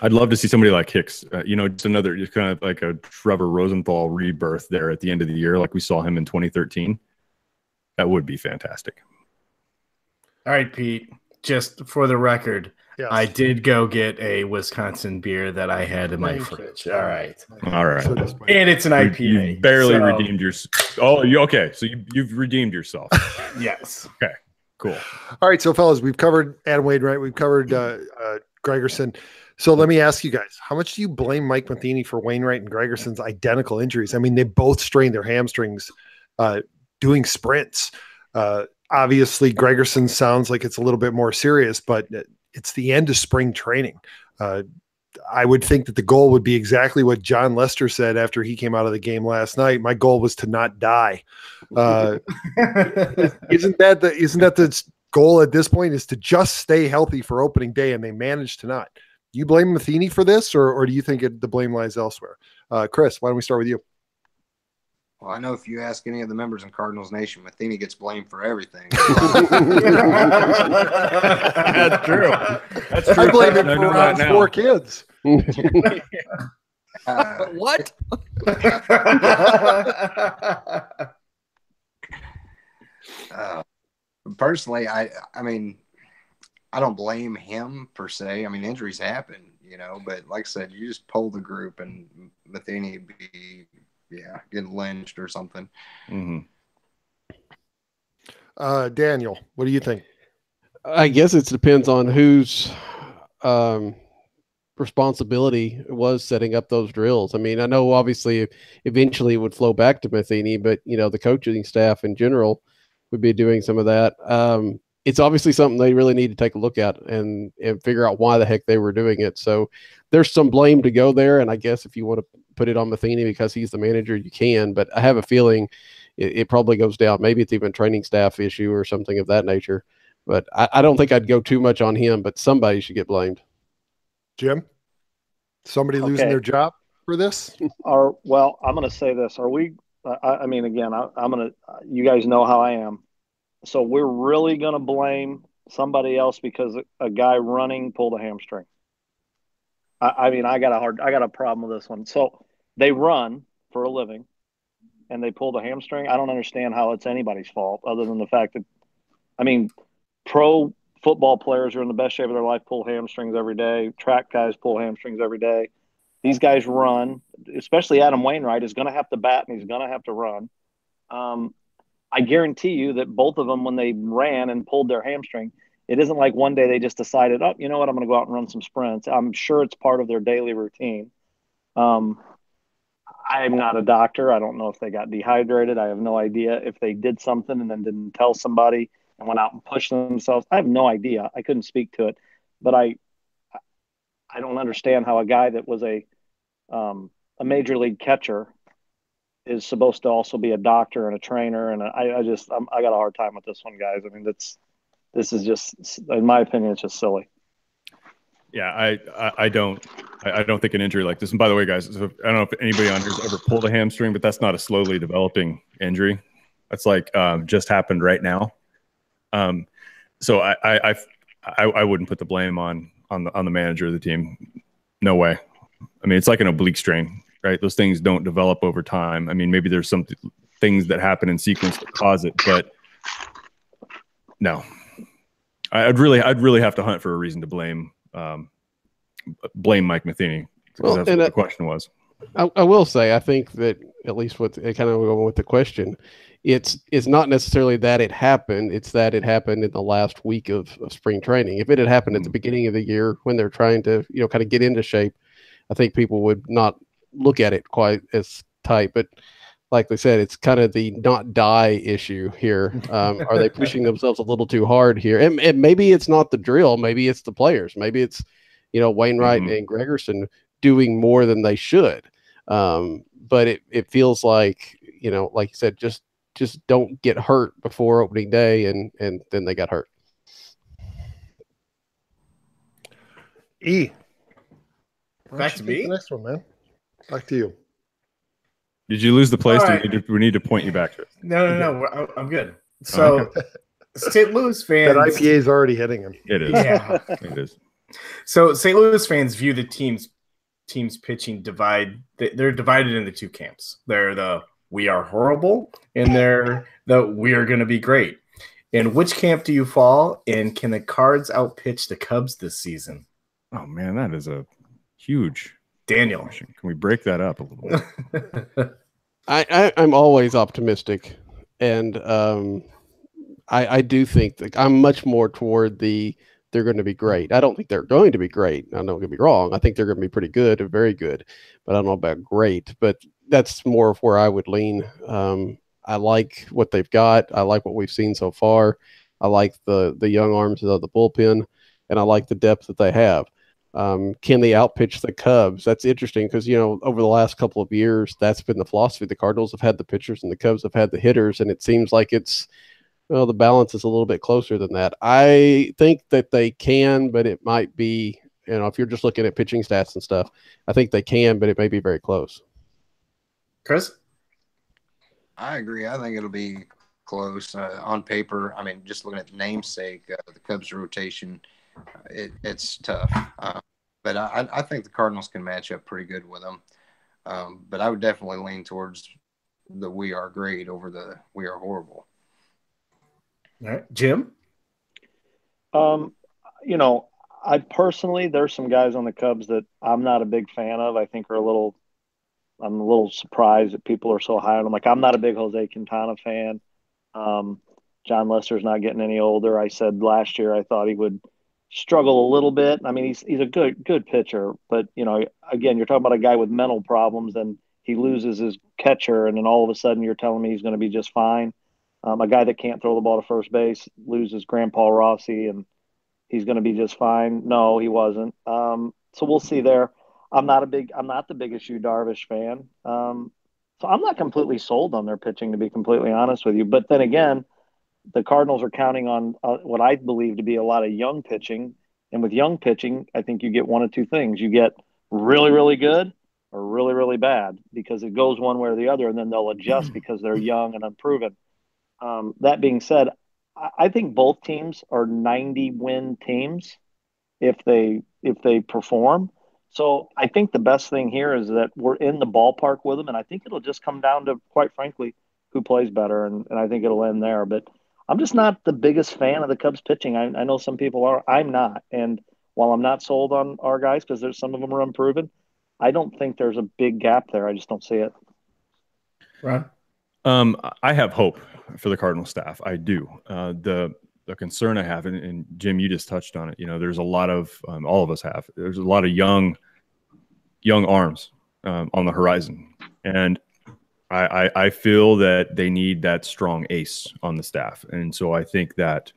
I'd love to see somebody like Hicks, just kind of like a Trevor Rosenthal rebirth there at the end of the year, like we saw him in 2013. That would be fantastic. All right, Pete, just for the record, yes, I did go get a Wisconsin beer that I had in my fridge. All right. And it's an IPA. You barely redeemed your. Oh, okay. So you've redeemed yourself. Yes. Okay. Cool. All right. So, fellas, we've covered Adam Wainwright. We've covered Gregerson. So let me ask you guys, how much do you blame Mike Matheny for Wainwright and Gregerson's identical injuries? I mean, they both strained their hamstrings doing sprints. Obviously, Gregerson sounds like it's a little bit more serious, but it's the end of spring training. I would think that the goal would be exactly what John Lester said after he came out of the game last night. My goal was to not die. Isn't that the goal at this point, is to just stay healthy for opening day, and they managed to not? You blame Matheny for this, or do you think the blame lies elsewhere? Chris, why don't we start with you? Well, I know if you ask any of the members in Cardinals Nation, Matheny gets blamed for everything. That's true. I blame him for around 4 kids. What? Personally, I mean, I don't blame him per se. I mean, injuries happen, but like I said, you just poll the group, and Matheny would be, getting lynched or something. Mm-hmm. Daniel, what do you think? I guess it depends on whose responsibility it was setting up those drills. I mean, I know obviously eventually it would flow back to Matheny, but the coaching staff in general would be doing some of that. It's obviously something they really need to take a look at and figure out why the heck they were doing it. So there's some blame to go there. And I guess if you want to put it on Matheny because he's the manager, you can, but I have a feeling it probably goes down. Maybe it's even a training staff issue or something of that nature, but I don't think I'd go too much on him, but somebody should get blamed. Jim, somebody losing their job for this? Well, I'm going to say this. Are we, I mean, again, I'm going to, you guys know how I am. So we're really going to blame somebody else because a guy running pulled a hamstring. I mean, I got a problem with this one. So they run for a living and they pulled a hamstring. I don't understand how it's anybody's fault other than the fact that, I mean, pro football players are in the best shape of their life, pull hamstrings every day. Track guys pull hamstrings every day. These guys run, especially Adam Wainwright is going to have to bat and he's going to have to run. I guarantee you that both of them, when they ran and pulled their hamstring, it isn't like one day they just decided, oh, you know what, I'm going to go out and run some sprints. I'm sure it's part of their daily routine. I'm not a doctor. I don't know if they got dehydrated. I have no idea if they did something and then didn't tell somebody and went out and pushed themselves. I have no idea. I couldn't speak to it, but I don't understand how a guy that was a major league catcher is supposed to also be a doctor and a trainer. And I got a hard time with this one, guys. I mean, this is just, in my opinion, it's just silly. Yeah, I don't think an injury like this. And by the way, guys, so I don't know if anybody on here's ever pulled a hamstring, but that's not a slowly developing injury. That's like just happened right now. So I wouldn't put the blame on the manager of the team. No way. I mean, it's like an oblique strain, right? Those things don't develop over time. I mean, maybe there's some things that happen in sequence that cause it, but no. I'd really have to hunt for a reason to blame Mike Matheny, because that's what the question was. I will say, I think that at least with kind of going with the question, it's not necessarily that it happened. It's that it happened in the last week of spring training. If it had happened at the beginning of the year when they're trying to, kind of get into shape, I think people would not look at it quite as tight. But like they said, it's kind of the not die issue here. Are they pushing themselves a little too hard here? And maybe it's not the drill. Maybe it's the players. Maybe it's, Wainwright and Gregerson doing more than they should. But it feels like, like you said, just don't get hurt before opening day. And then they got hurt. Back to me? The next one, man. Back to you. Did you lose the place? Right. We need to point you back to it. No. I'm good. So, St. Louis fans. That IPA is already hitting him. It is. Yeah. It is. So, St. Louis fans view the team's pitching divide. They're divided into two camps. They're the we are horrible, and they're the we are going to be great. In which camp do you fall? And can the Cards outpitch the Cubs this season? Oh man, that is a huge Daniel. question. Can we break that up a little bit? I'm always optimistic, and I do think that I'm much more toward they're going to be great. I don't think they're going to be great. I don't get me wrong. I think they're going to be pretty good and very good, but I don't know about great. But that's more of where I would lean. I like what they've got. I like what we've seen so far. I like the young arms of the bullpen, and I like the depth that they have. Can they outpitch the Cubs? That's interesting because, over the last couple of years, that's been the philosophy. The Cardinals have had the pitchers and the Cubs have had the hitters, and it seems like the balance is a little bit closer than that. I think that they can, but it might be, if you're just looking at pitching stats and stuff, I think they can, but it may be very close. Chris? I agree. I think it'll be close on paper. I mean, just looking at the namesake, the Cubs rotation, it's tough. But I think the Cardinals can match up pretty good with them. But I would definitely lean towards the we are great over the we are horrible. All right. Jim? I personally, there's some guys on the Cubs that I'm not a big fan of. I think are a little I'm a little surprised that people are so high on him. Like, I'm not a big Jose Quintana fan. John Lester's not getting any older. I said last year I thought he would struggle a little bit. I mean, he's a good pitcher, but again, you're talking about a guy with mental problems, and he loses his catcher, and then all of a sudden you're telling me he's going to be just fine. A guy that can't throw the ball to first base loses Grandpa Rossi, and he's going to be just fine. No, he wasn't. So we'll see there. I'm not the biggest Yu Darvish fan. So I'm not completely sold on their pitching, to be completely honest with you. But then again, the Cardinals are counting on what I believe to be a lot of young pitching. And with young pitching, I think you get one of two things. You get really, really good or really, really bad, because it goes one way or the other, and then they'll adjust because they're young and unproven. That being said, I think both teams are 90-win teams if they perform. So I think the best thing here is that we're in the ballpark with them, and I think it'll just come down to, quite frankly, who plays better, and I think it'll end there. But I'm just not the biggest fan of the Cubs pitching. I know some people are. I'm not. And while I'm not sold on our guys, because there's some of them are unproven, I don't think there's a big gap there. I just don't see it. Ron? I have hope for the Cardinal staff. I do. The concern I have, and Jim, you just touched on it. There's a lot of all of us have. There's a lot of young arms on the horizon, and I feel that they need that strong ace on the staff. And so I think that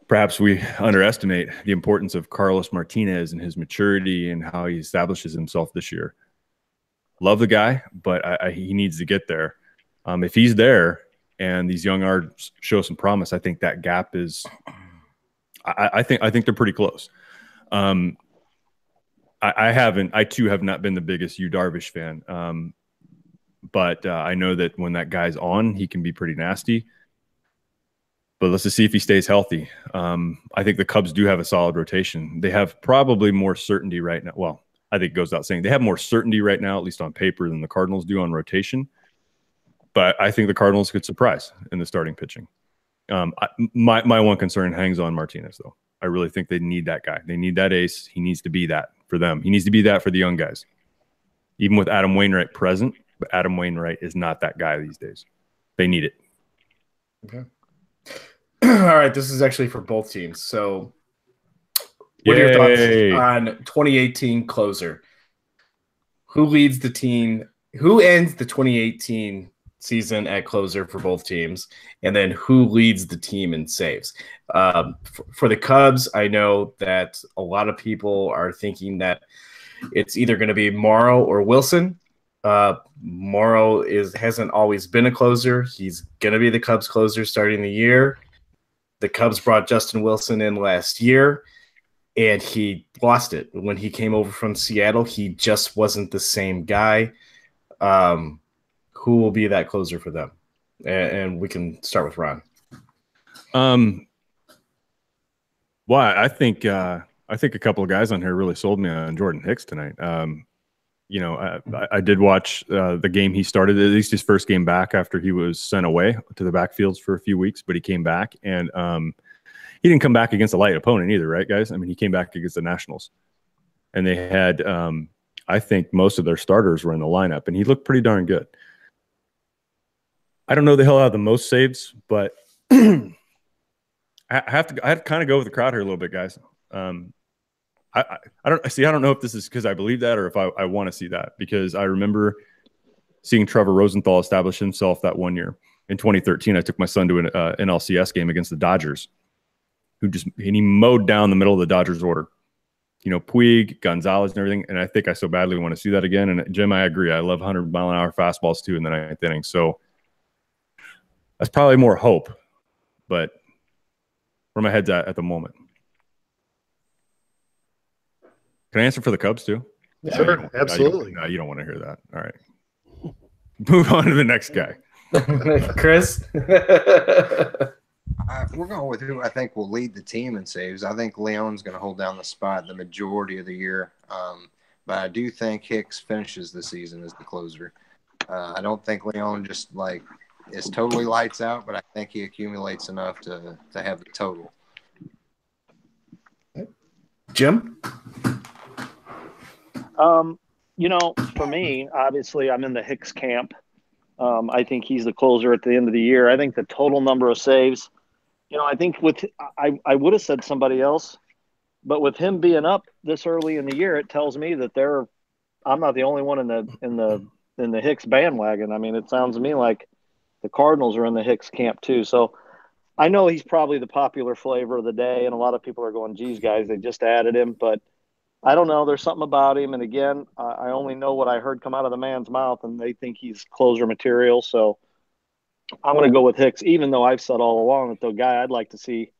perhaps we underestimate the importance of Carlos Martinez and his maturity and how he establishes himself this year. Love the guy, but he needs to get there. If he's there and these young arms show some promise, I think that gap is I think they're pretty close. I too have not been the biggest Yu Darvish fan. But I know that when that guy's on, he can be pretty nasty. But let's just see if he stays healthy. I think the Cubs do have a solid rotation. They have probably more certainty right now. Well, I think it goes without saying. They have more certainty right now, at least on paper, than the Cardinals do on rotation. But I think the Cardinals could surprise in the starting pitching. My one concern hangs on Martinez, though. I really think they need that guy. They need that ace. He needs to be that for them. He needs to be that for the young guys. Even with Adam Wainwright present, but Adam Wainwright is not that guy these days. They need it. Okay. All right. This is actually for both teams. So what are your thoughts on 2018 closer? Who leads the team? Who ends the 2018 season at closer for both teams? And then who leads the team in saves? For the Cubs, I know that a lot of people are thinking that it's either going to be Morrow or Wilson. Morrow hasn't always been a closer. He's going to be the Cubs closer starting the year. The Cubs brought Justin Wilson in last year, and he lost it. When he came over from Seattle, he just wasn't the same guy. Who will be that closer for them? And we can start with Ron. Well, I think a couple of guys on here really sold me on Jordan Hicks tonight. I did watch the game he started, at least his first game back after he was sent away to the backfields for a few weeks, but he came back, and he didn't come back against a light opponent either, right, guys? I mean, he came back against the Nationals, and they had, I think most of their starters were in the lineup, and he looked pretty darn good. I don't know that he'll have the most saves, but I have to kind of go with the crowd here a little bit, guys. I don't know if this is because I believe that or if I want to see that, because I remember seeing Trevor Rosenthal establish himself that one year in 2013. I took my son to an NLCS game against the Dodgers, and he mowed down the middle of the Dodgers order. Puig, Gonzalez, and everything. And I think I so badly want to see that again. And Jim, I agree. I love 100-mile-an-hour fastballs too in the ninth inning. So that's probably more hope, but where my head's at the moment. Can I answer for the Cubs too? Sure, absolutely. You don't want to hear that. All right. Move on to the next guy. Chris? We're going with who I think will lead the team in saves. I think Leon's going to hold down the spot the majority of the year. But I do think Hicks finishes the season as the closer. I don't think Leon just is totally lights out, but I think he accumulates enough to have the total. Jim? For me, obviously, I'm in the Hicks camp. I think he's the closer at the end of the year. I think the total number of saves, I think I would have said somebody else, but with him being up this early in the year, it tells me that I'm not the only one in the Hicks bandwagon. I mean, it sounds to me like the Cardinals are in the Hicks camp too. So I know he's probably the popular flavor of the day, and a lot of people are going, geez, guys, they just added him. But I don't know. There's something about him. And again, I only know what I heard come out of the man's mouth, and they think he's closer material. So I'm going to go with Hicks, even though I've said all along that the guy I'd like to see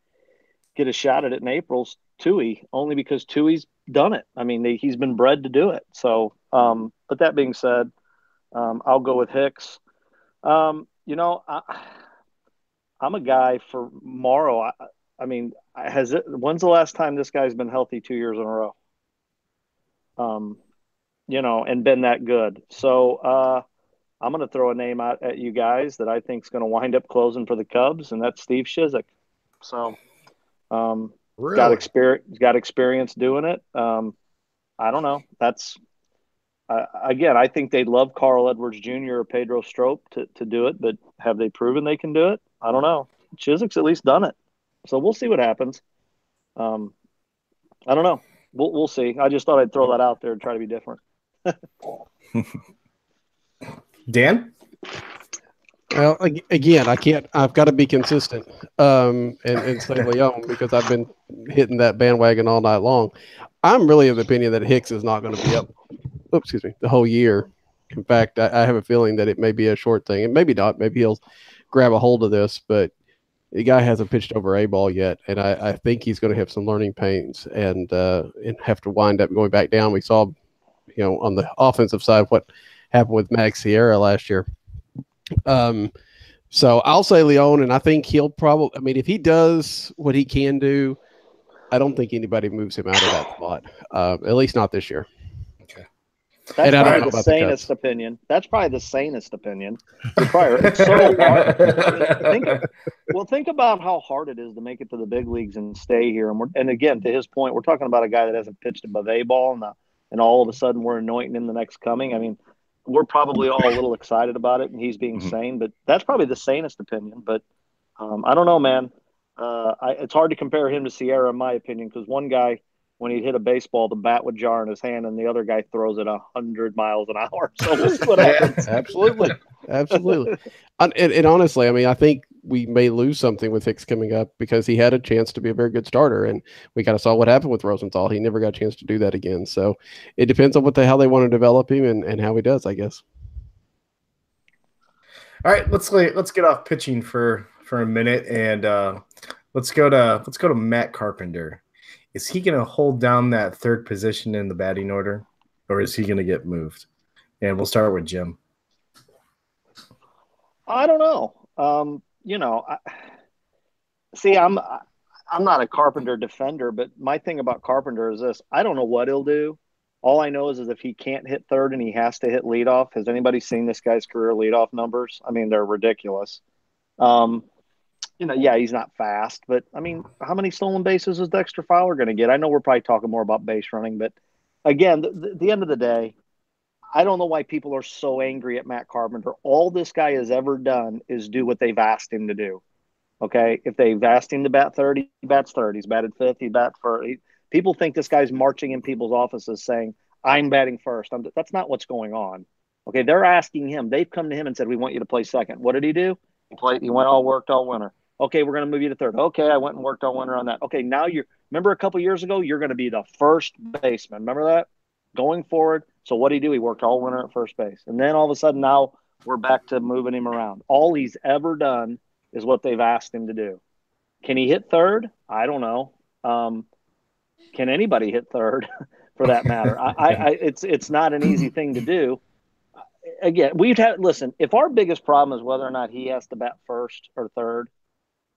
get a shot at it in April's Tui, only because Tui's done it. I mean, he's been bred to do it. So, but that being said, I'll go with Hicks. I'm a guy for Morrow. I mean, when's the last time this guy's been healthy 2 years in a row? And been that good. So I'm going to throw a name out at you guys that I think is going to wind up closing for the Cubs, and that's Steve Chizik. So Really? got experience doing it. I don't know. That's again, I think they'd love Carl Edwards Jr. or Pedro Strop to do it, but have they proven they can do it? I don't know. Chizik's at least done it, so we'll see what happens. I don't know. We'll see. I just thought I'd throw that out there and try to be different. Dan? Well, again, I've got to be consistent and say Leon, because I've been hitting that bandwagon all night long. I'm really of the opinion that Hicks is not going to be up, the whole year. In fact, I have a feeling that it may be a short thing, and maybe not. Maybe he'll grab a hold of this, but the guy hasn't pitched over a ball yet, and I think he's going to have some learning pains and have to wind up going back down. We saw, on the offensive side what happened with Max Sierra last year. So I'll say Leon, and I think he'll probably. I mean, if he does what he can do, I don't think anybody moves him out of that spot. At least not this year. That's probably the sanest opinion. That's probably the sanest opinion. It's so hard. Think about how hard it is to make it to the big leagues and stay here. And again, to his point, we're talking about a guy that hasn't pitched above A ball, and all of a sudden we're anointing him the next coming. I mean, we're probably all a little excited about it, and he's being sane. But that's probably the sanest opinion. But I don't know, man. It's hard to compare him to Sierra, in my opinion, because one guy, when he'd hit a baseball, the bat would jar in his hand, and the other guy throws it 100 miles an hour. So we'll see what happens. Absolutely. And honestly, I mean, I think we may lose something with Hicks coming up, because he had a chance to be a very good starter, and we kind of saw what happened with Rosenthal. He never got a chance to do that again. So it depends on how they want to develop him and how he does, I guess. All right, let's get off pitching for a minute, and let's go to Matt Carpenter. Is he going to hold down that third position in the batting order, or is he going to get moved? And we'll start with Jim. I don't know. I'm not a Carpenter defender, but my thing about Carpenter is this: I don't know what he'll do. All I know is if he can't hit third and he has to hit leadoff. Has anybody seen this guy's career leadoff numbers? I mean, they're ridiculous. Yeah, he's not fast, but I mean, how many stolen bases is Dexter Fowler going to get? I know we're probably talking more about base running, but again, the end of the day, I don't know why people are so angry at Matt Carpenter. All this guy has ever done is do what they've asked him to do. Okay, if they've asked him to bat third, he bats third. He's batted fifth. He bats first. People think this guy's marching in people's offices saying, "I'm batting first." That's not what's going on. Okay, they're asking him. They've come to him and said, "We want you to play second." What did he do? He worked all winter. Okay, we're going to move you to third. Okay, I went and worked all winter on that. Okay, now remember a couple years ago, you're going to be the first baseman. Remember that? Going forward. So what did he do? He worked all winter at first base. And then all of a sudden now we're back to moving him around. All he's ever done is what they've asked him to do. Can he hit third? I don't know. Can anybody hit third for that matter? It's not an easy thing to do. Again, listen, if our biggest problem is whether or not he has to bat first or third,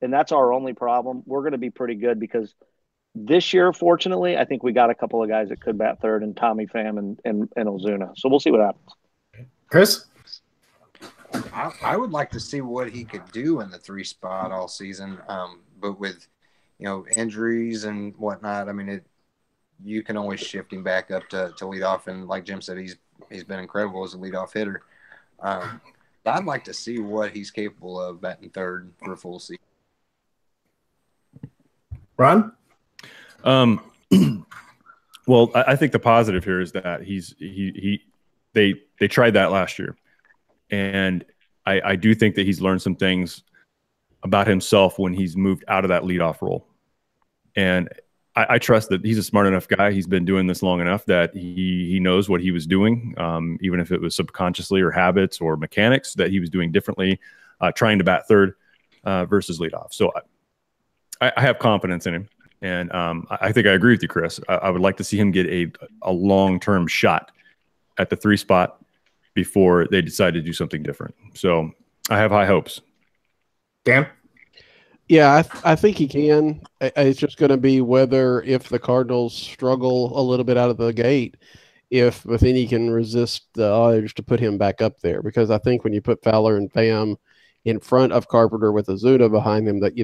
and that's our only problem, we're going to be pretty good, because this year, fortunately, I think we got a couple of guys that could bat third, and Tommy Pham and Ozuna. So we'll see what happens. Chris? I would like to see what he could do in the 3 spot all season. But with, injuries and whatnot, I mean, you can always shift him back up to lead off. And like Jim said, he's been incredible as a leadoff hitter. I'd like to see what he's capable of batting third for a full season. Ron? Well, I think the positive here is that they tried that last year, and I do think that he's learned some things about himself when he's moved out of that leadoff role, and I trust that he's a smart enough guy. He's been doing this long enough that he knows what he was doing, even if it was subconsciously or habits or mechanics that he was doing differently, trying to bat third versus leadoff. So I have confidence in him. And I think I agree with you, Chris. I would like to see him get a long-term shot at the 3 spot before they decide to do something different. So I have high hopes. Dan? Yeah, I think he can. It's just going to be whether if the Cardinals struggle a little bit out of the gate, if Matheny can resist the urge to put him back up there. Because I think when you put Fowler and Pham in front of Carpenter with Ozuna behind them, that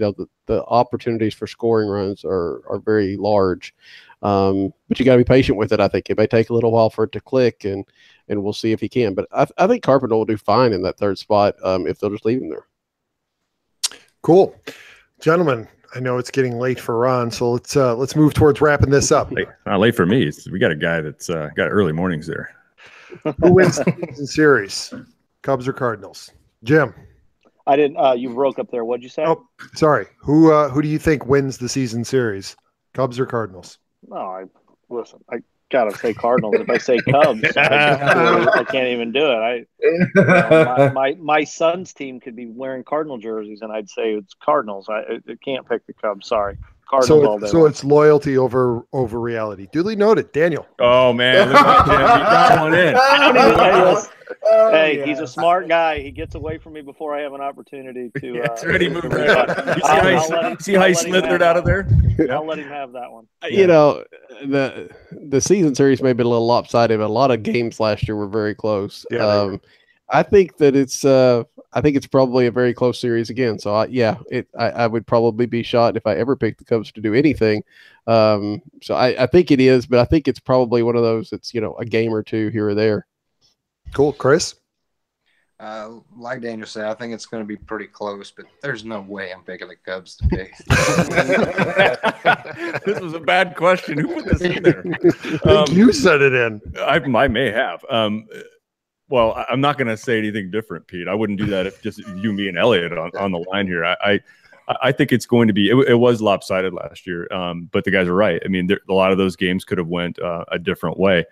the opportunities for scoring runs are very large. But you got to be patient with it. I think it may take a little while for it to click, and we'll see if he can. But I think Carpenter will do fine in that 3rd spot if they'll just leave him there. Cool. Gentlemen, I know it's getting late for Ron, so let's move towards wrapping this up. Not late for me. We got a guy that's got early mornings there. Who wins the season series? Cubs or Cardinals? Jim? I didn't. You broke up there. What'd you say? Oh, sorry. Who do you think wins the season series? Cubs or Cardinals? No, listen. I gotta say Cardinals. If I say Cubs, I can't even do it. My son's team could be wearing Cardinal jerseys, and I'd say it's Cardinals. I can't pick the Cubs. Sorry. Cardinals all day. So it's loyalty over reality. Duly noted. Daniel. Oh man, look at Jim. He got one in. Hey, he's a smart guy. He gets away from me before I have an opportunity to. It's already moved right on. You see how he slithered out of there? I'll let him have that one. You know, the season series may be a little lopsided, but a lot of games last year were very close. Yeah, I think that it's probably a very close series again. So I would probably be shocked if I ever picked the Cubs to do anything. So I think it is, but I think it's probably one of those that's a game or two here or there. Cool, Chris. Like Daniel said, I think it's going to be pretty close, but there's no way I'm picking the Cubs today. This was a bad question. Who put this in there? I think you said it in. I may have. Well, I'm not going to say anything different, Pete. I wouldn't do that if just you, me, and Elliot on the line here. I think it's going to be. It was lopsided last year, but the guys are right. I mean, a lot of those games could have went a different way.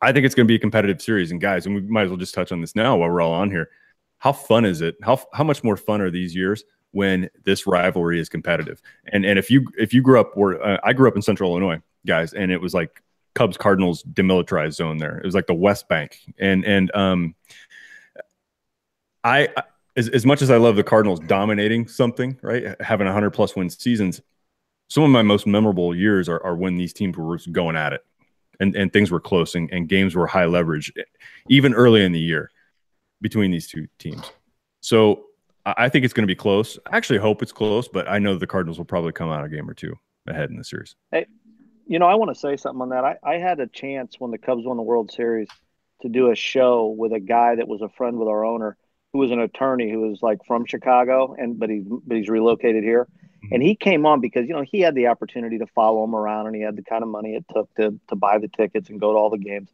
I think it's going to be a competitive series. And guys, and we might as well just touch on this now while we're all on here. How fun is it? How much more fun are these years when this rivalry is competitive? And if you grew up where I grew up in Central Illinois, guys, and it was like Cubs Cardinals demilitarized zone there. It was like the West Bank. And I as much as I love the Cardinals dominating something, right, having 100+ win seasons, some of my most memorable years are when these teams were going at it. And things were close and games were high leverage, even early in the year between these two teams. So I think it's going to be close. I actually hope it's close, but I know the Cardinals will probably come out a game or two ahead in the series. Hey, I want to say something on that. I had a chance when the Cubs won the World Series to do a show with a guy that was a friend with our owner, who was an attorney who was like from Chicago, but he's relocated here. And he came on because, he had the opportunity to follow him around, and he had the kind of money it took to buy the tickets and go to all the games.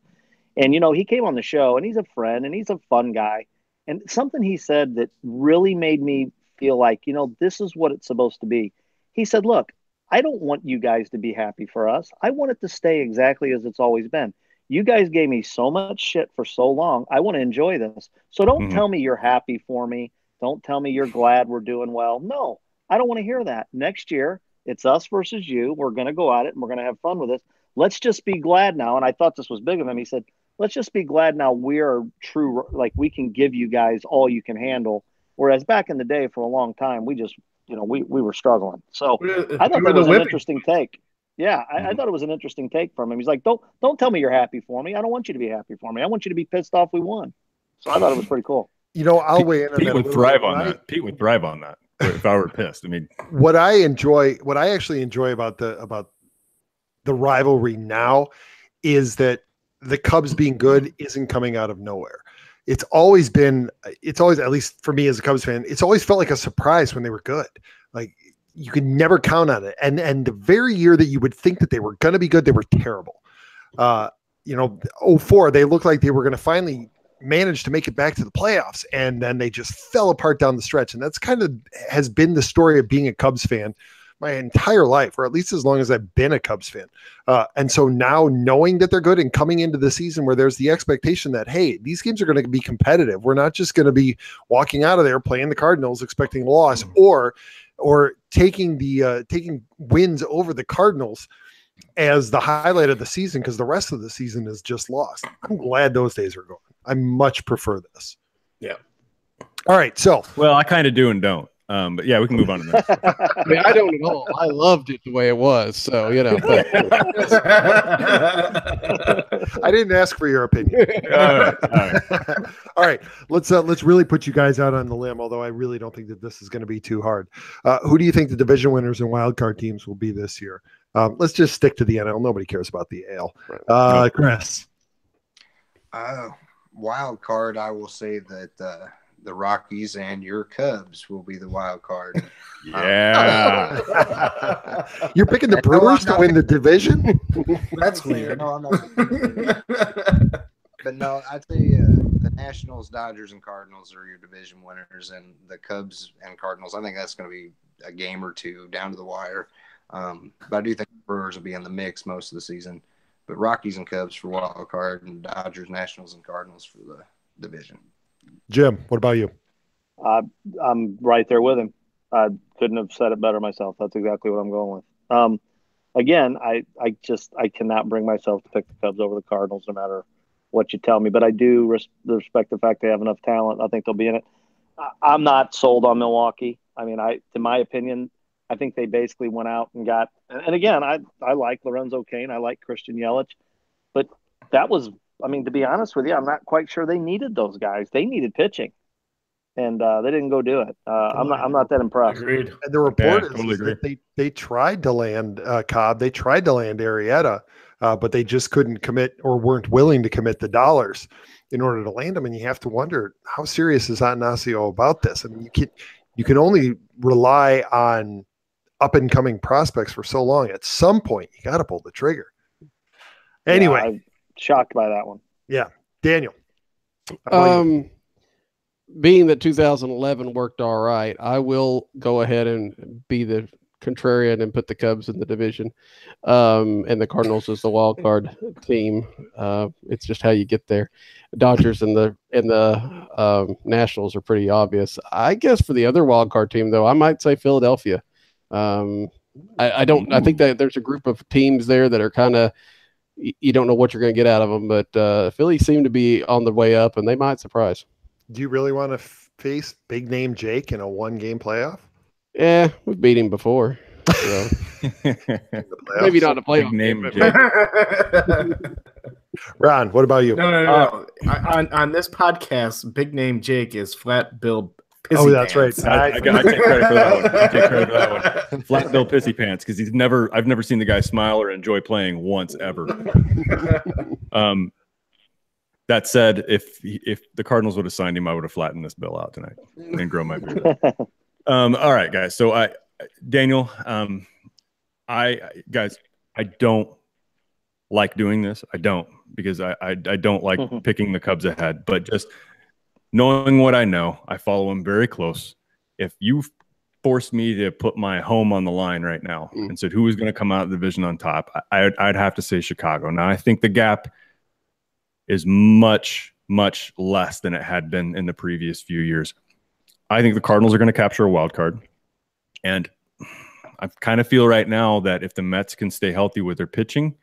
And, he came on the show, and he's a friend, and he's a fun guy. And something he said that really made me feel like, this is what it's supposed to be. He said, look, I don't want you guys to be happy for us. I want it to stay exactly as it's always been. You guys gave me so much shit for so long. I want to enjoy this. So don't tell me you're happy for me. Don't tell me you're glad we're doing well. No. I don't want to hear that. Next year, it's us versus you. We're going to go at it, and we're going to have fun with this. Let's just be glad now. And I thought this was big of him. He said, let's just be glad now we are true, like we can give you guys all you can handle. Whereas back in the day, for a long time, we just, we were struggling. So I thought that was an interesting take. Yeah, I thought it was an interesting take from him. He's like, don't tell me you're happy for me. I don't want you to be happy for me. I want you to be pissed off we won. So I thought it was pretty cool. I'll weigh in on Pete that. Would thrive on that. Pete would thrive on that. If I were pissed, I mean, what I actually enjoy about the rivalry now is that the Cubs being good isn't coming out of nowhere. It's always, at least for me as a Cubs fan, it's always felt like a surprise when they were good. Like you could never count on it. And the very year that you would think that they were going to be good, they were terrible. 04, they looked like they were going to finally manage to make it back to the playoffs. And then they just fell apart down the stretch. And that's kind of has been the story of being a Cubs fan my entire life, or at least as long as I've been a Cubs fan. And so now knowing that they're good and coming into the season where there's the expectation that, hey, these games are going to be competitive. We're not just going to be walking out of there playing the Cardinals expecting a loss or taking wins over the Cardinals as the highlight of the season, because the rest of the season is just lost. I'm glad those days are gone. I much prefer this. Yeah. All right. So, well, I kind of do and don't. But yeah, we can move on to that. I mean, I don't at all. I loved it the way it was. So, but. I didn't ask for your opinion. All right. Let's really put you guys out on the limb, although I really don't think that this is going to be too hard. Who do you think the division winners and wild card teams will be this year? Let's just stick to the NL. Nobody cares about the AL. Chris. Wild card, I will say that the Rockies and your Cubs will be the wild card. Yeah. You're picking the Brewers to win the division? That's weird. No, I'm not. But no, I'd say the Nationals, Dodgers, and Cardinals are your division winners, and the Cubs and Cardinals, I think that's going to be a game or two down to the wire. But I do think the Brewers will be in the mix most of the season. But Rockies and Cubs for wild card, and Dodgers, Nationals, and Cardinals for the division. Jim, what about you? I'm right there with him. I couldn't have said it better myself. That's exactly what I'm going with. Again, I cannot bring myself to pick the Cubs over the Cardinals, no matter what you tell me. But I do respect the fact they have enough talent. I think they'll be in it. I'm not sold on Milwaukee. I mean, in my opinion, I think they basically went out and got. And again, I like Lorenzo Cain. I like Christian Yelich, but that was. I mean, to be honest with you, I'm not quite sure they needed those guys. They needed pitching, and they didn't go do it. I'm not that impressed. Agreed. And the report is that they tried to land Cobb. They tried to land Arrieta, but they just couldn't commit or weren't willing to commit the dollars in order to land them. And you have to wonder, how serious is Atanasio about this? I mean, you can only rely on up and coming prospects for so long. At some point, you got to pull the trigger. Anyway. Yeah, shocked by that one. Yeah. Daniel. Being that 2011 worked all right, I will go ahead and be the contrarian and put the Cubs in the division, and the Cardinals as the wild card team. It's just how you get there. Dodgers and the Nationals are pretty obvious. I guess for the other wild card team, though, I might say Philadelphia. I think that there's a group of teams there that are kind of, you don't know what you're going to get out of them, but Philly seem to be on the way up, and they might surprise. Do you really want to face big name Jake in a 1-game playoff? Yeah, we've beat him before. So. Maybe not a playoff name. Ron, what about you? No. On this podcast, big name Jake is Flat Bill Pissy Oh, that's Pants. right. I take credit for that one. Flat Bill Pissy Pants, because I've never seen the guy smile or enjoy playing once ever. That said, if the Cardinals would have signed him, I would have flattened this bill out tonight and grown my beard. All right, guys. So Daniel, I don't like doing this. I don't, because I don't like picking the Cubs ahead, but just knowing what I know, I follow him very close. If you forced me to put my home on the line right now and said who was going to come out of the division on top, I'd have to say Chicago. Now, I think the gap is much, much less than it had been in the previous few years. I think the Cardinals are going to capture a wild card. And I kind of feel right now that if the Mets can stay healthy with their pitching,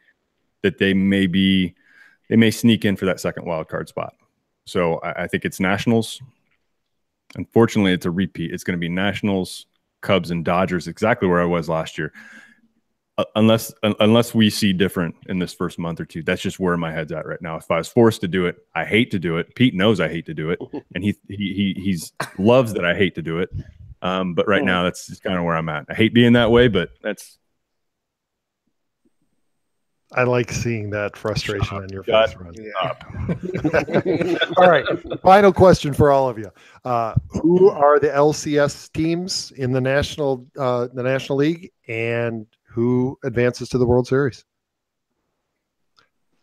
that they may sneak in for that second wild card spot. So I think it's Nationals. Unfortunately, it's a repeat. It's going to be Nationals, Cubs, and Dodgers, exactly where I was last year. Unless we see different in this first month or two. That's just where my head's at right now. If I was forced to do it, I hate to do it. Pete knows I hate to do it, and he loves that I hate to do it. But right now, that's just kind of where I'm at. I hate being that way, but that's. I like seeing that frustration on your God. face, Ron. Yeah. All right. Final question for all of you. Who are the LCS teams in the National League, and who advances to the World Series?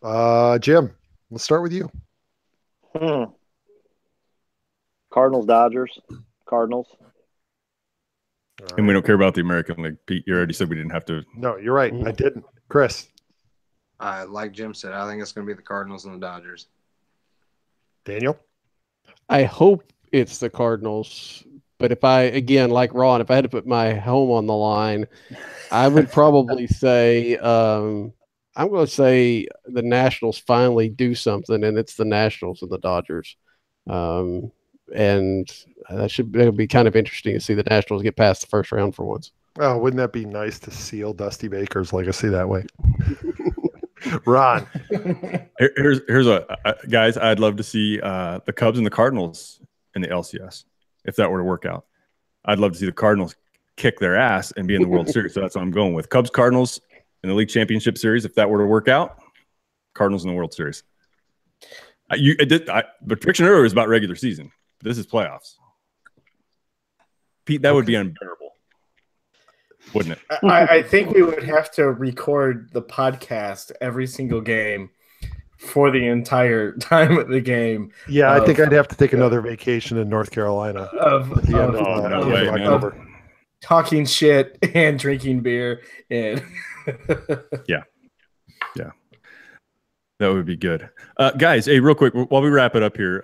Jim, let's start with you. Cardinals, Dodgers, Cardinals. And we don't care about the American League. Pete, you already said we didn't have to. No, you're right. I didn't. Chris. Like Jim said, I think it's going to be the Cardinals and the Dodgers. Daniel. I hope it's the Cardinals, but if I, again, like Ron, if I had to put my home on the line, I would probably say, I'm going to say the Nationals finally do something, and it's the Nationals and the Dodgers. And that'll be kind of interesting to see the Nationals get past the first round for once. Oh, wouldn't that be nice to seal Dusty Baker's legacy that way? Ron. Here's guys, I'd love to see the Cubs and the Cardinals in the LCS if that were to work out. I'd love to see the Cardinals kick their ass and be in the World Series. So that's what I'm going with. Cubs, Cardinals in the League Championship Series. If that were to work out, Cardinals in the World Series. The prediction earlier was about regular season. This is playoffs. Pete, that would be unbearable, wouldn't it? I think we would have to record the podcast every single game for the entire time of the game. Yeah, I think I'd have to take another vacation in North Carolina. October. Talking shit and drinking beer and yeah. That would be good. Guys, hey, real quick, while we wrap it up here,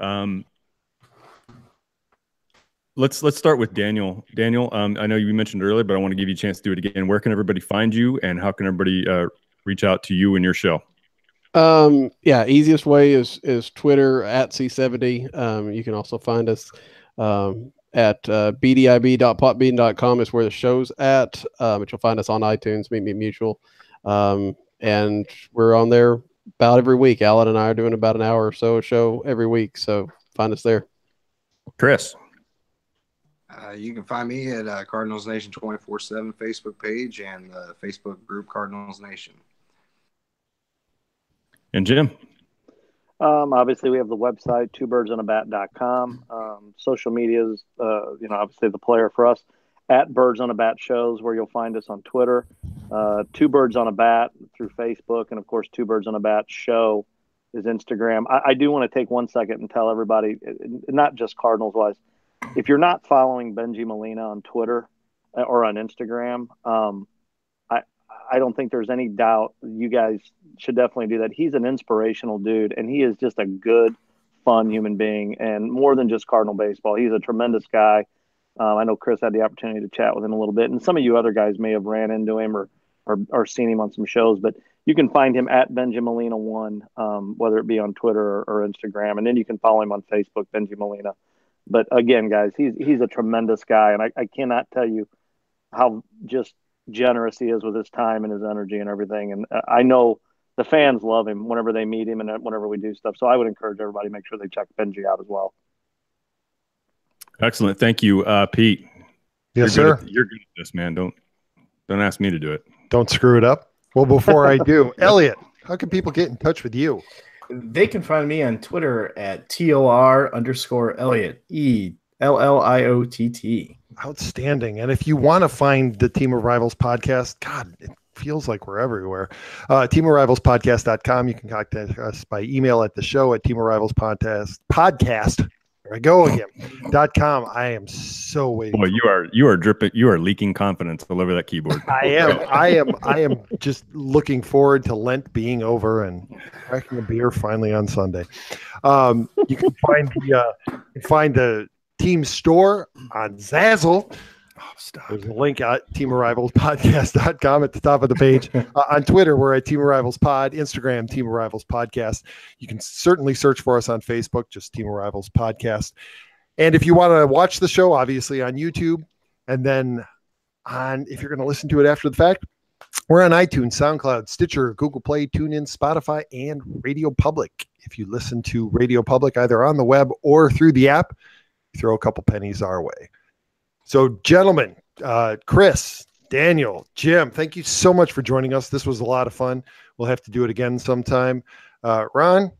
let's start with Daniel. Daniel, I know you mentioned earlier, but I want to give you a chance to do it again. Where can everybody find you, and how can everybody reach out to you and your show? Easiest way is Twitter at C70. You can also find us at bdib.potbean.com is where the show's at. But you'll find us on iTunes, Meet Me Mutual. And we're on there about every week. Alan and I are doing about an hour or so a show every week. So find us there. Chris. You can find me at Cardinals Nation 24/7 Facebook page and the Facebook group Cardinals Nation. And Jim. Obviously, we have the website, twobirdsonAbat.com. Social medias, obviously the player for us, at Birds on a Bat shows, where you'll find us on Twitter. Two Birds on a Bat through Facebook, and of course, Two Birds on a Bat show is Instagram. I do want to take 1 second and tell everybody, not just Cardinals wise, if you're not following Benji Molina on Twitter or on Instagram, I don't think there's any doubt you guys should definitely do that. He's an inspirational dude, and he is just a good, fun human being, and more than just Cardinal baseball. He's a tremendous guy. I know Chris had the opportunity to chat with him a little bit, and some of you other guys may have ran into him or seen him on some shows, but you can find him at Benji Molina 1, whether it be on Twitter or Instagram, and then you can follow him on Facebook, Benji Molina. But again, guys, he's a tremendous guy, and I cannot tell you how just generous he is with his time and his energy and everything. And I know the fans love him whenever they meet him and whenever we do stuff. So I would encourage everybody to make sure they check Benji out as well. Excellent. Thank you, Pete. Yes, sir. You're good at this, man. Don't ask me to do it. Don't screw it up. Well, before I do, Elliot, how can people get in touch with you? They can find me on Twitter at TOR_Elliott, ELLIOTT. Outstanding. And if you want to find the Team of Rivals podcast, God, it feels like we're everywhere. Teamofrivalspodcast.com. You can contact us by email at the show at Team of Rivals podcast. There I go again. .com. I am so waiting. Boy, you are dripping. You are leaking confidence all over that keyboard. I am just looking forward to Lent being over and cracking a beer finally on Sunday. You can find the team store on Zazzle. There's a link at teamofrivalspodcast.com at the top of the page. On Twitter, we're at Team of Rivals Pod. Instagram, Team of Rivals Podcast. You can certainly search for us on Facebook, just Team of Rivals Podcast. And if you want to watch the show, obviously on YouTube, and then if you're going to listen to it after the fact, we're on iTunes, SoundCloud, Stitcher, Google Play, TuneIn, Spotify, and Radio Public. If you listen to Radio Public either on the web or through the app, throw a couple pennies our way. So, gentlemen, Chris, Daniel, Jim, thank you so much for joining us. This was a lot of fun. We'll have to do it again sometime. Ron,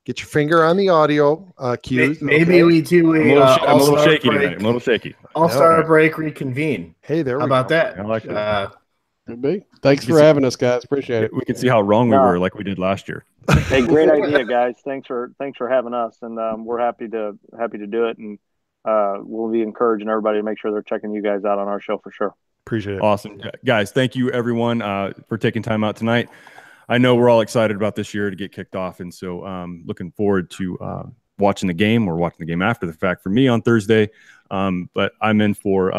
get your finger on the audio cues. Maybe we do I'm a little shaky tonight. I'm a little shaky. All-Star break reconvene. Hey, there How we about go. that? I like that. Could be. Thanks for having us, guys. Appreciate it. We can see how wrong we were, like we did last year. Hey, great idea, guys. Thanks for having us, and we're happy to do it, and we'll be encouraging everybody to make sure they're checking you guys out on our show for sure. Appreciate it. Awesome. Guys, thank you everyone for taking time out tonight. I know we're all excited about this year to get kicked off, and so looking forward to watching the game or watching the game after the fact for me on Thursday. But I'm in for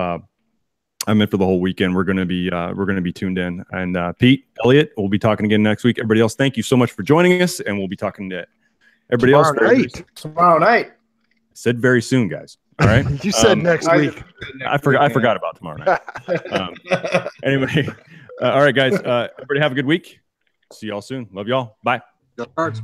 the whole weekend. We're gonna be tuned in. And Pete, Elliot, we'll be talking again next week. Everybody else, thank you so much for joining us, and we'll be talking to everybody else tomorrow night. I said very soon, guys. All right. You said next week. I forgot about tomorrow night. Anyway, all right, guys. Everybody have a good week. See y'all soon. Love y'all. Bye. Go Cards.